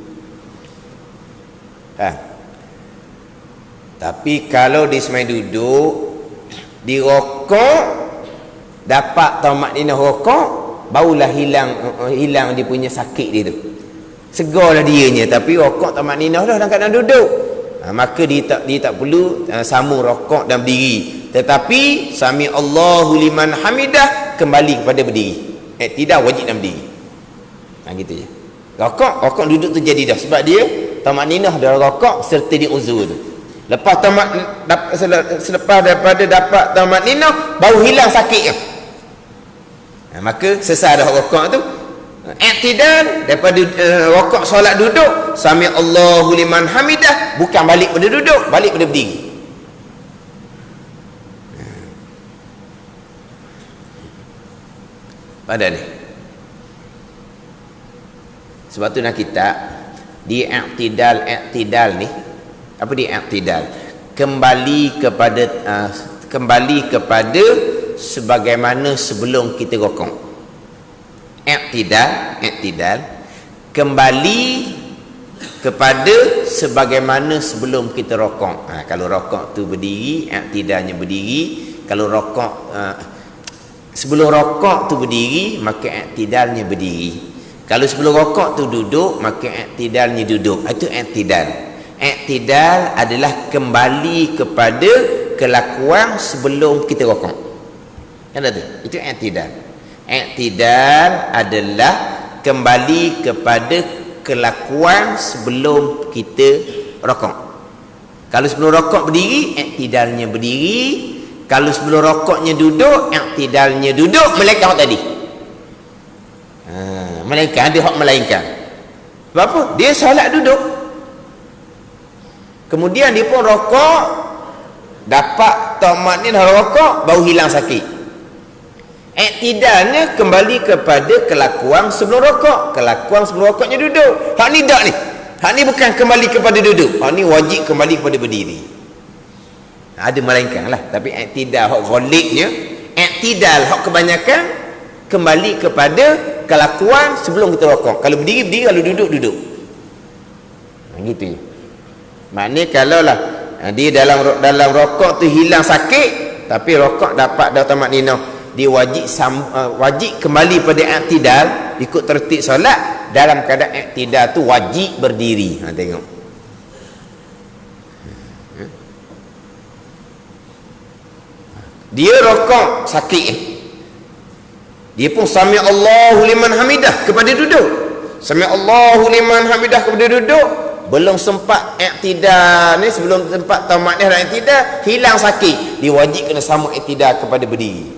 Tapi kalau dia semai duduk, di rokok, dapat tamat ninah rokok, barulah hilang dia punya sakit dia tu. Segarlah dianya, tapi rokok tamat ninah dah dalam keadaan duduk. Maka dia tak perlu sambung rokok dan berdiri. Tetapi sami Allahu liman hamidah kembali kepada berdiri. I'tidal wajib dalam berdiri. Gitu je. Rokok duduk tu jadi dah sebab dia tamakninah dalam rokok serta di uzur tu. Lepas selepas daripada dapat tamakninah baru hilang sakit kan. Maka sesat dah rokok tu. I'tidal daripada rokok solat duduk sami Allahu liman hamidah bukan balik pada duduk, balik pada berdiri. Pada ni. Sebab tu nak kita di i'tidal ni apa di i'tidal kembali kepada sebagaimana sebelum kita rokok. I'tidal kembali kepada sebagaimana sebelum kita rokok. Kalau rokok tu berdiri, i'tidalnya berdiri. Kalau rokok sebelum rokok tu berdiri, maka i'tidalnya berdiri. Kalau sebelum rokok tu duduk, maka i'tidalnya duduk. Itu i'tidal. I'tidal adalah kembali kepada kelakuan sebelum kita rokok. Kan tu? Itu i'tidal. I'tidal adalah kembali kepada kelakuan sebelum kita rokok. Kalau sebelum rokok berdiri, i'tidalnya berdiri. Kalau sebelum rokoknya duduk, i'tidalnya duduk. Melainkan hak tadi. Melainkan dia hak melainkan. Sebab apa? Dia solat duduk. Kemudian dia pun rokok, dapat tamakninah rokok, baru hilang sakit. I'tidalnya kembali kepada kelakuan sebelum rokok. Kelakuan sebelum rokoknya duduk. Hak ni tak ni. Hak ni bukan kembali kepada duduk. Hak ni wajib kembali kepada berdiri. Ada melainkan lah. Tapi i'tidal hak ghalibnya, i'tidal hak kebanyakan kembali kepada kelakuan sebelum kita rokok. Kalau berdiri, kalau duduk. Gitu je. Maknanya kalau lah dia dalam rokok tu hilang sakit, tapi rokok dapat dah tamakninah, dia wajib kembali pada i'tidal, ikut tertib solat. Dalam keadaan i'tidal tu wajib berdiri. Tengok. Dia rokok sakit, dia pun sami Allahu liman hamidah kepada duduk. Sami Allahu liman hamidah kepada duduk. Belum sempat i'tidal ni, sebelum sempat tamakninah dan i'tidal, hilang sakit. Dia wajib kena sama i'tidal kepada berdiri.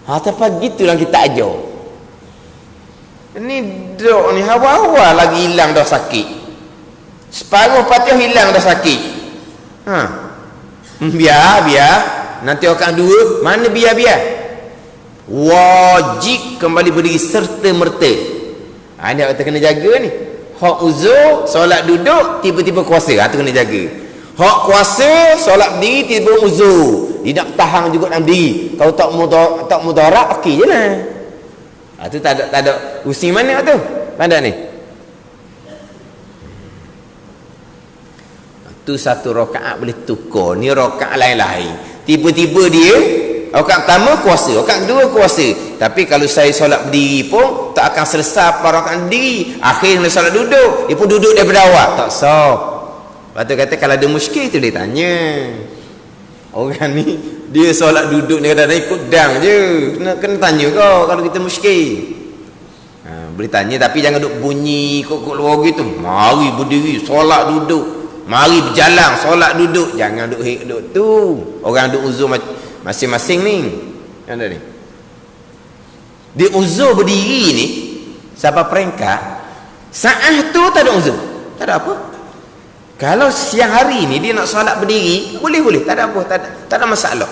Tapi gitulah kita ajar. Ni duk ni hawa-hawa lagi hilang dah sakit. Separuh Fatihah hilang dah sakit. Biar. Nanti orang dua, mana biar. Wajib kembali berdiri serta merta. Ini kita kena jaga ni. Hak uzur solat duduk tiba-tiba kuasa, tu kena jaga. Hak kuasa solat berdiri tiba-tiba uzur, dia nak tahan juga dalam diri. Kalau tak mudarat okey je lah. Tu tak ada usi mana tu. Pandai ni. Tu satu rakaat boleh tukar, ni rakaat lain-lain. Tiba-tiba dia rakaat pertama kuasa, rakaat kedua kuasa. Tapi kalau saya solat berdiri pun tak akan selesai pada rakaat berdiri. Akhirnya solat duduk, dia pun duduk daripada awal. Tak sah. Lepas tu kata kalau ada muskil tu dia tanya. Orang ni dia solat duduk ni kadang-kadang ikut dang je. Kena tanya kau kalau kita muskil. Boleh tanya tapi jangan duk bunyi kok luar gitu. Mari berdiri solat duduk. Mari berjalan solat duduk. Jangan duk tu. Orang duk uzur masing-masing ni. Ada ni. Dia uzur berdiri ni sampai peringkat saat tu tak ada uzur. Tak ada apa. Kalau siang hari ni dia nak solat berdiri, boleh, tak ada apa, tak ada masalah.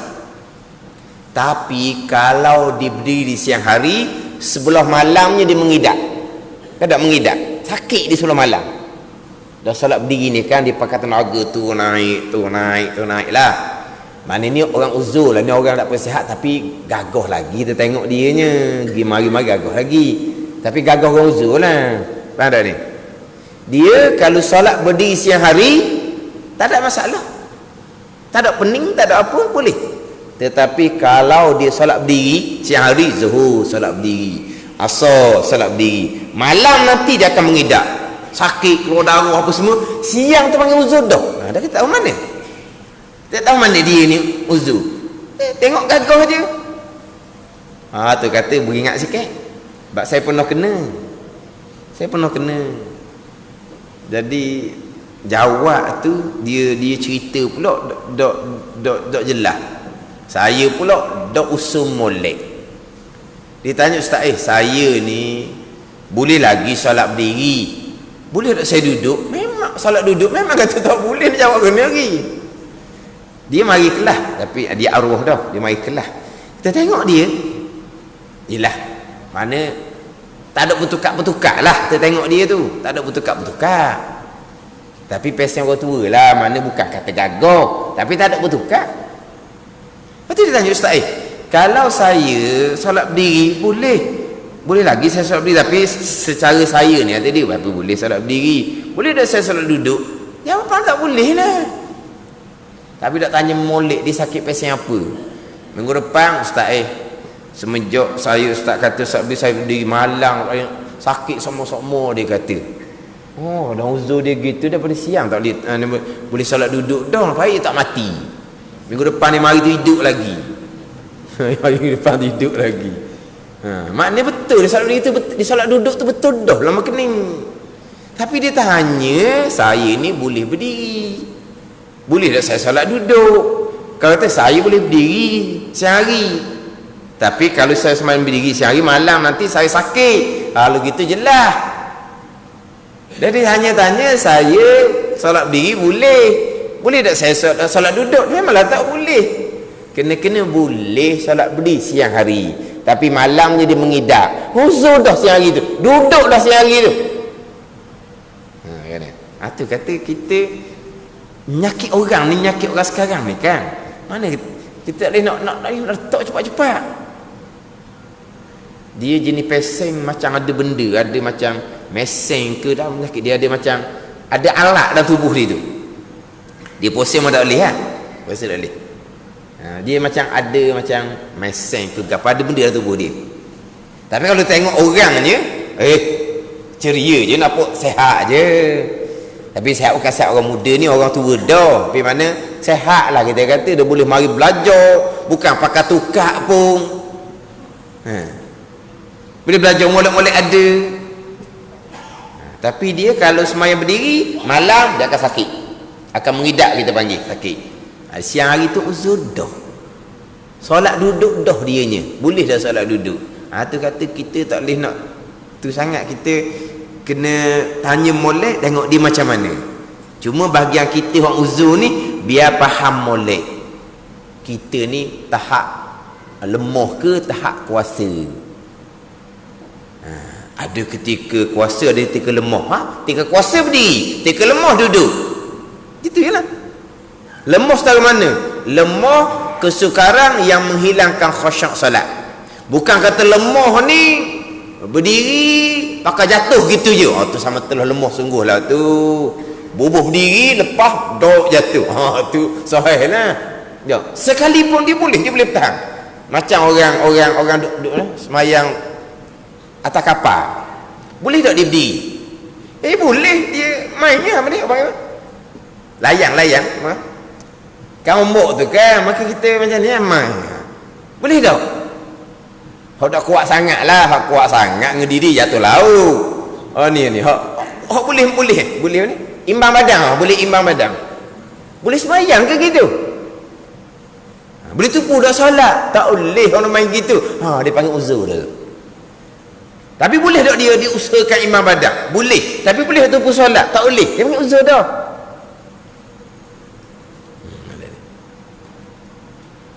Tapi kalau dia berdiri di siang hari, sebelah malamnya dia mengidap. Tak ada mengidap. Sakit di sebelah malam. Dah solat berdiri ni kan dia pakai tenaga tu naik lah. Mana ni orang uzur lah, ni orang tak bersihat tapi gagah lagi. Kita tengok dia nya, mari-mari gagah lagi. Tapi gagah orang uzur lah. Faham tak ni? Dia kalau solat berdiri siang hari tak ada masalah, tak ada pening, tak ada apa, boleh. Tetapi kalau dia solat berdiri siang hari, zuhur solat berdiri, asar solat berdiri, malam nanti dia akan mengidap, sakit, keluar darah apa semua, siang tu panggil uzur dah. Dah kita tahu mana, tak tahu mana dia ni uzur. Tengok gagah je. Tu kata beringat sikit. Sebab saya pernah kena. Jadi jawab tu dia cerita pula dok jelas. Saya pula dok usul molek. Dia tanya, ustaz, saya ni boleh lagi solat berdiri? Boleh tak saya duduk? Memang solat duduk memang kata tak boleh, dia jawab kena lagi. Dia mari kelas, tapi dia arwah dah, dia mari kelas. Kita tengok dia. Yelah, mana tak ada bertukar-bertukar lah. Kita tengok dia tu, tak ada bertukar-bertukar. Tapi pesen orang tua lah, mana bukan kata gagah, tapi tak ada bertukar. Lepas tu dia tanya, ustaz, kalau saya solat berdiri boleh lagi saya solat berdiri, tapi secara saya ni tadi apa boleh solat berdiri, boleh tak saya solat duduk? Jawapan tak boleh lah. Tapi tak tanya molek dia sakit pesen apa. Minggu depan, ustaz, semenjak saya ustaz kata solat berdiri, saya berdiri malang sakit semua dia kata. Dah uzur dia gitu daripada siang tak boleh solat duduk dah, baik tak mati. Minggu depan ni mari hidup lagi. Minggu depan hidup lagi. Maknanya betul dia solat itu, dia solat duduk tu betul dah lama kening. Tapi dia tanya, saya ni boleh berdiri, boleh tak saya solat duduk? Kalau kata saya boleh berdiri sehari, tapi kalau saya semalam berdiri sehari, malam nanti saya sakit. Kalau gitu jelas. Jadi hanya tanya, saya solat berdiri boleh tak saya solat duduk? Memanglah tak boleh. Kena boleh solat berdiri siang hari, tapi malamnya dia mengidap. Uzur dah siang hari tu, duduk dah siang hari tu. Tu kata kita nyakit orang ni, nyakit orang sekarang ni kan. Mana kita tak boleh nak letak cepat-cepat. Dia jenis pesen macam ada benda, ada macam meseng ke dalam penyakit dia, ada macam ada alat dalam tubuh dia tu. Dia pusing pun tak boleh kan? Pusing tak boleh. Dia macam ada macam meseng ke apa, ada benda dalam tubuh dia. Tapi kalau tengok orangnya, ceria je, nampak sehat je. Tapi sehat bukan sehat orang muda ni, orang tua dah. Tapi mana sehat lah kita kata, dia boleh mari belajar, bukan pakai tukar pun. Boleh belajar molek-molek ada. Tapi dia kalau semayang berdiri, malam dia akan sakit, akan mengidap, kita panggil sakit. Siang hari tu uzur dah, solat duduk dah dianya, boleh dah solat duduk. Tu kata kita tak boleh nak tu sangat, kita kena tanya molek, tengok dia macam mana. Cuma bahagian kita orang uzur ni, biar faham molek kita ni tahap lemah ke tahap kuasa. Ada ketika kuasa, ada ketika lemah. Ketika kuasa berdiri, ketika lemah duduk. Gitu je lah. Lemah setara mana? Lemah kesukaran yang menghilangkan khusyuk solat. Bukan kata lemah ni berdiri pakai jatuh gitu je. Tu sama telah lemah sungguh lah tu. Bubuh berdiri, lepas dok jatuh. Tu sahih lah. Sekalipun dia boleh bertahan. Macam orang duduk semayang atas kapal, boleh tak dia berdiri? Boleh, dia mainnya apa dia? Layang kan ombak tu kan, maka kita macam ni main. Boleh tak? Hak tak kuat sangat lah, hak kuat sangat ngediri jatuh laut. Ni hak boleh ni imbang badan, boleh imbang badan, boleh semayang ke gitu? Boleh tupu dah solat? Tak boleh orang main gitu. Dia panggil uzur dah. Tapi boleh tak dia diusahakan imam badan? Boleh. Tapi boleh tak tupu solat? Tak boleh. Dia panggil uzur dah.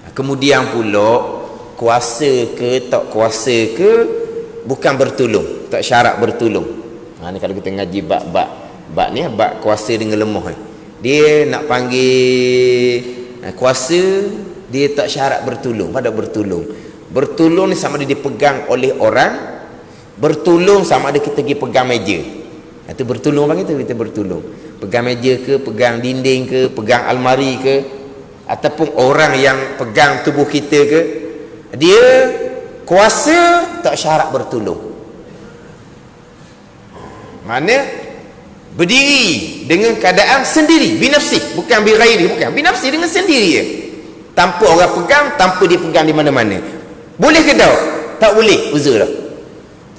Kemudian pula, kuasa ke tak kuasa ke, bukan bertolong, tak syarat bertolong. Ni kalau kita ngaji bab ni, bab kuasa dengan lemah ni, dia nak panggil kuasa, dia tak syarat bertolong. Pada bertolong ni sama ada dipegang oleh orang, bertolong sama ada kita pergi pegang meja. Itu bertolong panggil tu, kita bertolong. Pegang meja ke, pegang dinding ke, pegang almari ke, ataupun orang yang pegang tubuh kita ke, dia kuasa tak syarat bertolong. Mana berdiri dengan keadaan sendiri, binafsi, bukan bighairi, bukan binafsi, dengan sendiri je. tanpa orang pegang, tanpa dipegang di mana-mana. Boleh ke tak? Tak boleh, uzur dah.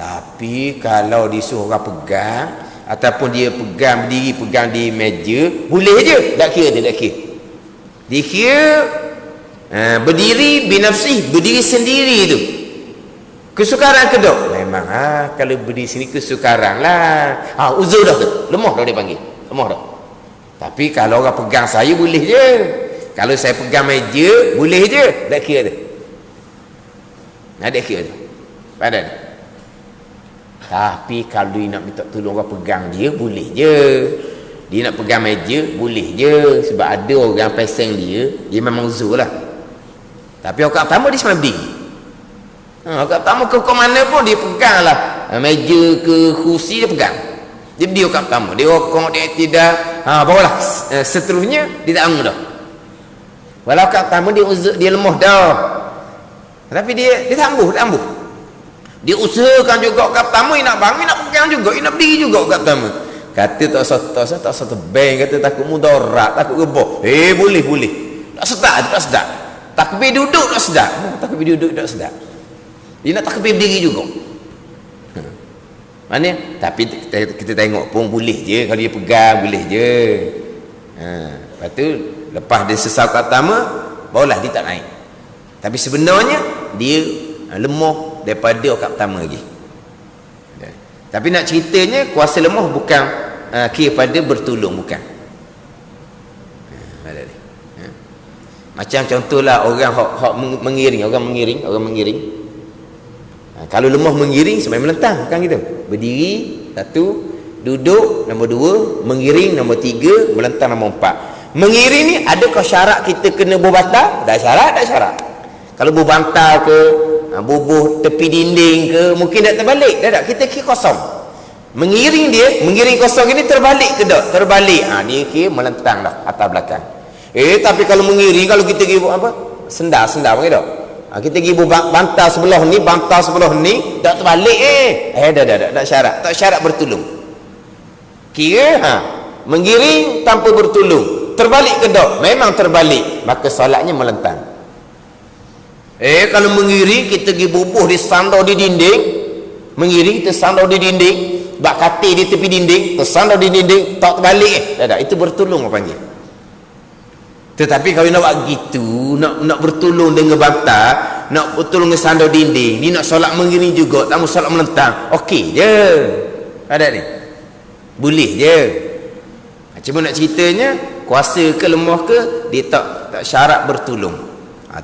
Tapi kalau disuruh orang pegang ataupun dia pegang berdiri, pegang di meja, boleh je. Tak kira dia, tak kira. Dikira berdiri binafsih, berdiri sendiri tu kesukaran ke tak? Memang kalau berdiri sini kesukaran lah. Uzur dah tu, lemah dah dia panggil, lemah dah. Tapi kalau orang pegang saya, boleh je. Kalau saya pegang meja, boleh je. Tak kira tu, tak kira tu, padan. Tapi kalau dia nak minta tolong orang pegang dia, boleh je. Dia nak pegang meja, boleh je. Sebab ada orang peseng dia memang uzur lah. Tapi orang pertama dia semua berdiri. Orang pertama ke mana pun dia pegang lah. Meja ke kursi dia pegang. Dia berdiri orang pertama. Dia rokok, dia tidak. Barulah seterusnya dia tak anggur dah. Walau orang pertama dia uzur, dia lemah dah. Tapi dia tak ambuh, tak ambuh. Dia usahakan juga orang pertama, dia nak bangun, dia nak pegang juga, dia nak berdiri juga orang pertama. Kata tak usah tebang, kata takut mudarat, takut rebah. Boleh. Tak sedap. Takbir duduk tak sedap. Takbir duduk tak sedap. Dia nak takbir berdiri juga. Mana? Tapi kita tengok pun boleh je. Kalau dia pegang, boleh je. Lepas tu, lepas dia sesal kat pertama, barulah dia tak naik. Tapi sebenarnya, dia lemah daripada orang pertama lagi. Tapi nak ceritanya, kuasa lemah bukan kira pada bertolong, bukan. Macam contohlah orang hak mengiring, orang mengiring. Kalau lemah mengiring sampai melentang, bukan gitu. Berdiri satu, duduk nombor dua, mengiring nombor tiga, melentang nombor empat. Mengiring ni adakah syarat kita kena berbantal? Tak syarat. Kalau berbantal ke, bubuh tepi dinding ke, mungkin tak terbalik. Tak, kita kira kosong. Mengiring kosong ini terbalik ke tak? Terbalik. Dia kira melentang dah atas belakang. Tapi kalau mengiring, kalau kita pergi buat apa? Sendal panggil tak? Kita pergi bantal sebelah ni tak terbalik tak syarat. Tak syarat bertolong. Kira mengiring tanpa bertolong. Terbalik ke tak? Memang terbalik. Maka solatnya melentang. Kalau mengiring kita pergi bubuh di sandar di dinding, mengiring kita sandar di dinding, bak katil di tepi dinding, tersandar di dinding, tak terbalik tak, itu bertolong apa panggil. Tetapi kalau nak buat gitu, nak bertolong dengan bantal, nak bertolong dengan sandar dinding, ni nak solat mengiring juga, tak mau solat melentang, okey je. Ada ni, boleh je. Cuma nak ceritanya, kuasa ke lemah ke, dia tak syarat bertolong.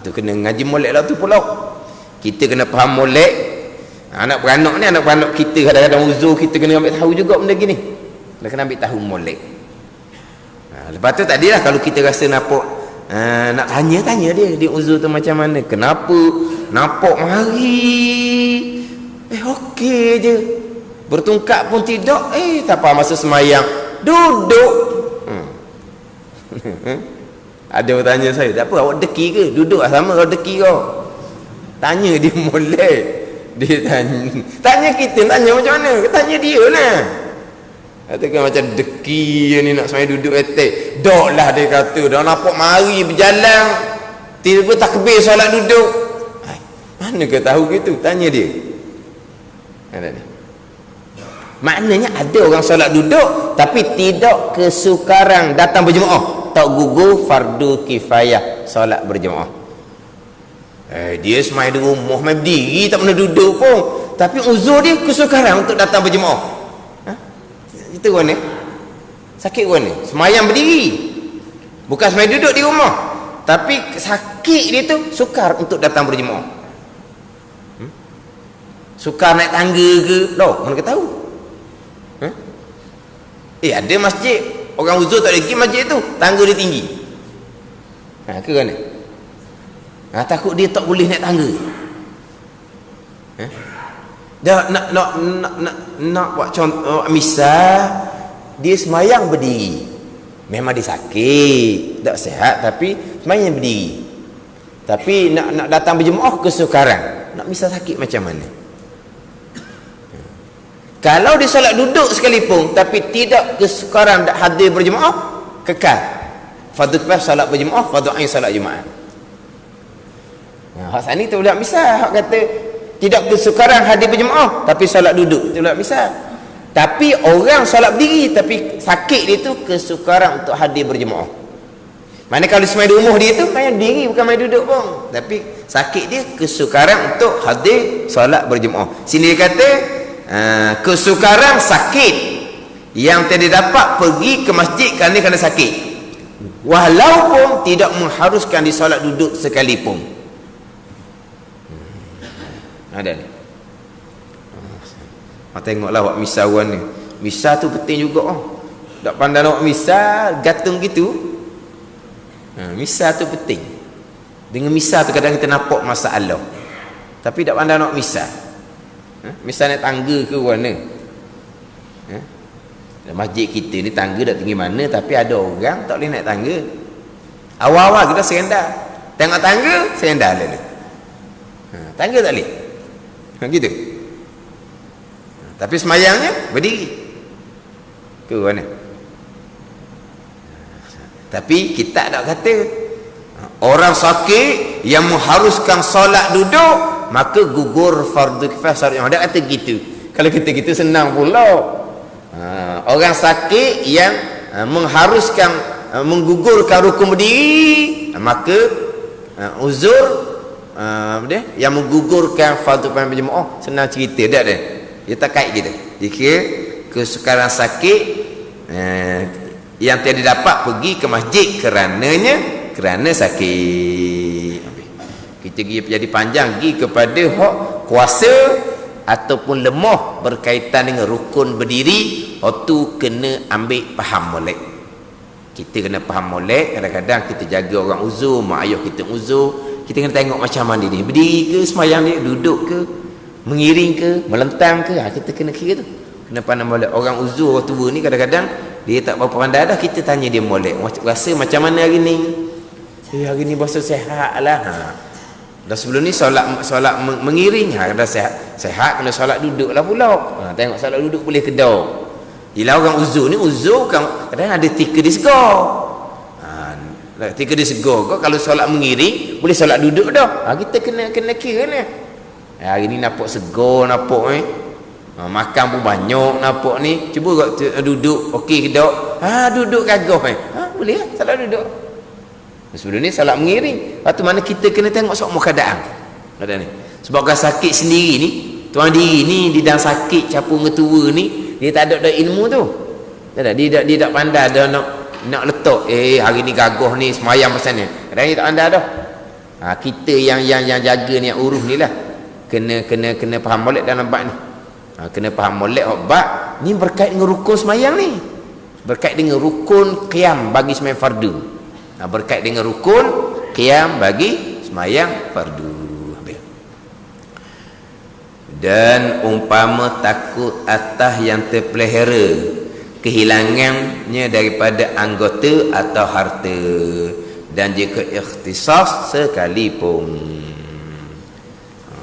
Tu kena ngaji molek lah tu pula. Kita kena faham molek. Anak beranak ni, anak beranak kita kadang-kadang uzur, kita kena ambil tahu juga benda gini. Kita kena ambil tahu molek. Lepas tu tadilah kalau kita rasa nampak, nak tanya dia uzur tu macam mana, kenapa nampak mari okey je, bertungkak pun tidak, tak apa masa semayang duduk. Ada orang tanya saya, tak apa awak deki ke? Duduk sama awak deki kau. Tanya dia molek. Dia tanya kita, tanya macam mana? Tanya dia lah. Katakan macam deki ni nak sampai duduk etek. Dok lah dia kata, dah nampak mari berjalan, tiba-tiba takbir solat duduk. Mana ke tahu gitu? Tanya dia. Ada ni. Maknanya ada orang solat duduk tapi tidak kesukaran datang berjemaah. Tak gugur fardu kifayah solat berjemaah. Dia semai di rumah, main berdiri, tak pernah duduk pun. Tapi uzur dia kesukaran untuk datang berjemaah. Itu kan ni? Sakit kan ni? Semayang berdiri. Bukan semai duduk di rumah. Tapi sakit dia tu sukar untuk datang berjemaah. Sukar naik tangga ke? Loh, mana kita tahu? Ada masjid. Orang uzur tak pergi masjid tu, tangga dia tinggi. Ke kan? Takut dia tak boleh naik tangga. Dah nak buat contoh, misal dia semayang berdiri. Memang dia sakit, tak sihat, tapi semayang berdiri. Tapi nak datang berjemaah kesukaran. Nak misal sakit macam mana? Kalau dia solat duduk sekalipun tapi tidak kesukaran tak hadir berjemaah, kekal fardu kifayah solat berjemaah, fardu ain solat Jumaat. Hak sani tu pula misal, hak kata tidak kesukaran hadir berjemaah tapi solat duduk, itu pula misal. Tapi orang solat berdiri tapi sakit dia tu kesukaran untuk hadir berjemaah. Mana kalau semai di rumah dia tu main diri bukan main duduk pun, tapi sakit dia kesukaran untuk hadir solat berjemaah. Sini dia kata kesukaran sakit yang tidak dapat pergi ke masjid kerana sakit, walaupun tidak mengharuskan di solat duduk sekalipun. Ada ni. Tengoklah awak misawan ni. Misal tu penting juga. Tak pandai nak misal gantung gitu. Misal tu penting. Dengan misal tu kadang kita nampak masalah. Tapi tak pandai nak misal. Misal naik tangga ke mana? Masjid kita ni tangga tak tinggi mana, tapi ada orang tak boleh naik tangga. Awal-awal kita serendal. Tengok tangga, serendal dulu. Tangga tak boleh. Gitu. Tapi semayangnya berdiri ke mana? Tapi kita tak kata orang sakit yang mengharuskan solat duduk maka gugur fardu kifayah syariah. Ada kata gitu. Kalau kita gitu senang pula. Orang sakit yang mengharuskan menggugurkan rukun berdiri maka uzur yang menggugurkan fardu kifayah berjemaah senang cerita dak dia. Dia tak kait kita. Jika kesukaran sakit yang tidak dapat pergi ke masjid kerana sakit. Kita pergi jadi panjang pergi kepada hak kuasa ataupun lemah berkaitan dengan rukun berdiri, tu kena ambil faham molek. Kita kena faham molek. Kadang-kadang kita jaga orang uzur, mak ayah kita uzur, kita kena tengok macam mana dia berdiri ke, semayang dia duduk ke, mengiring ke, melentang ke. Kita kena kira tu, kena pandang molek. Orang uzur, orang tua ni kadang-kadang dia tak berapa pandai dah, kita tanya dia molek, rasa macam mana hari ni? Hari ni berasa sihat lah. Dah sebelum ni solat mengiring, dah sihat kena solat duduk lah pula. Tengok solat duduk boleh kedau. Bila orang uzur ni, uzur kan kadang ada tika dia segar. Tika dia segar kau kalau solat mengiring boleh solat duduk dah. Kita kena kira ni. Hari ni nampak segar, nampak makan pun banyak nampak ni. Cuba duduk okey ke tak? Duduk gagah boleh lah solat duduk. Sebelum ni solat mengiring. Lepas tu mana kita kena tengok semua keadaan. Ada ni. Sebab orang sakit sendiri ni, tuan diri ni di dalam sakit capung ngetua ni, dia tak ada ilmu tu. Dia tak pandai dah nak letak hari ni gagah ni semayang pasal ni. Kadang dia tak pandai dah. Kita yang jaga ni, yang urus ni lah. Kena faham molek dalam bab ni. Kena faham molek bab ni berkait dengan rukun semayang ni. Berkait dengan rukun qiyam bagi semayang fardu. Berkait dengan rukun qiyam bagi semayang fardu. Dan umpama takut atas yang terpelihara kehilangannya daripada anggota atau harta, dan jika ikhtisas sekalipun.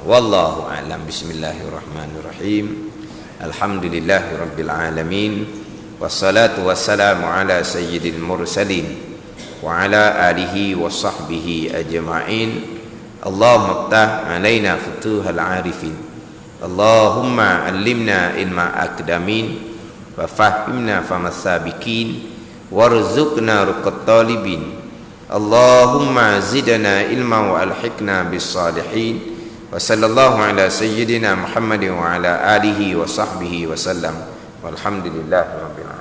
Wallahu a'lam. Bismillahirrahmanirrahim. Alhamdulillahirabbil alamin. Wassalatu wassalamu ala sayyidil mursalin wa ala alihi wa sahbihi ajma'in. Allahumma ftah alaina futuhal arifin. Allahumma allimna ilma akdamin wa fahimna famasabikin warzuqna ruqat talibin. Allahumma zidna ilma wa alhiqna bis salihin. Wa sallallahu ala sayyidina Muhammadin wa ala alihi wa sahbihi wa sallam. Walhamdulillahi rabbil alamin.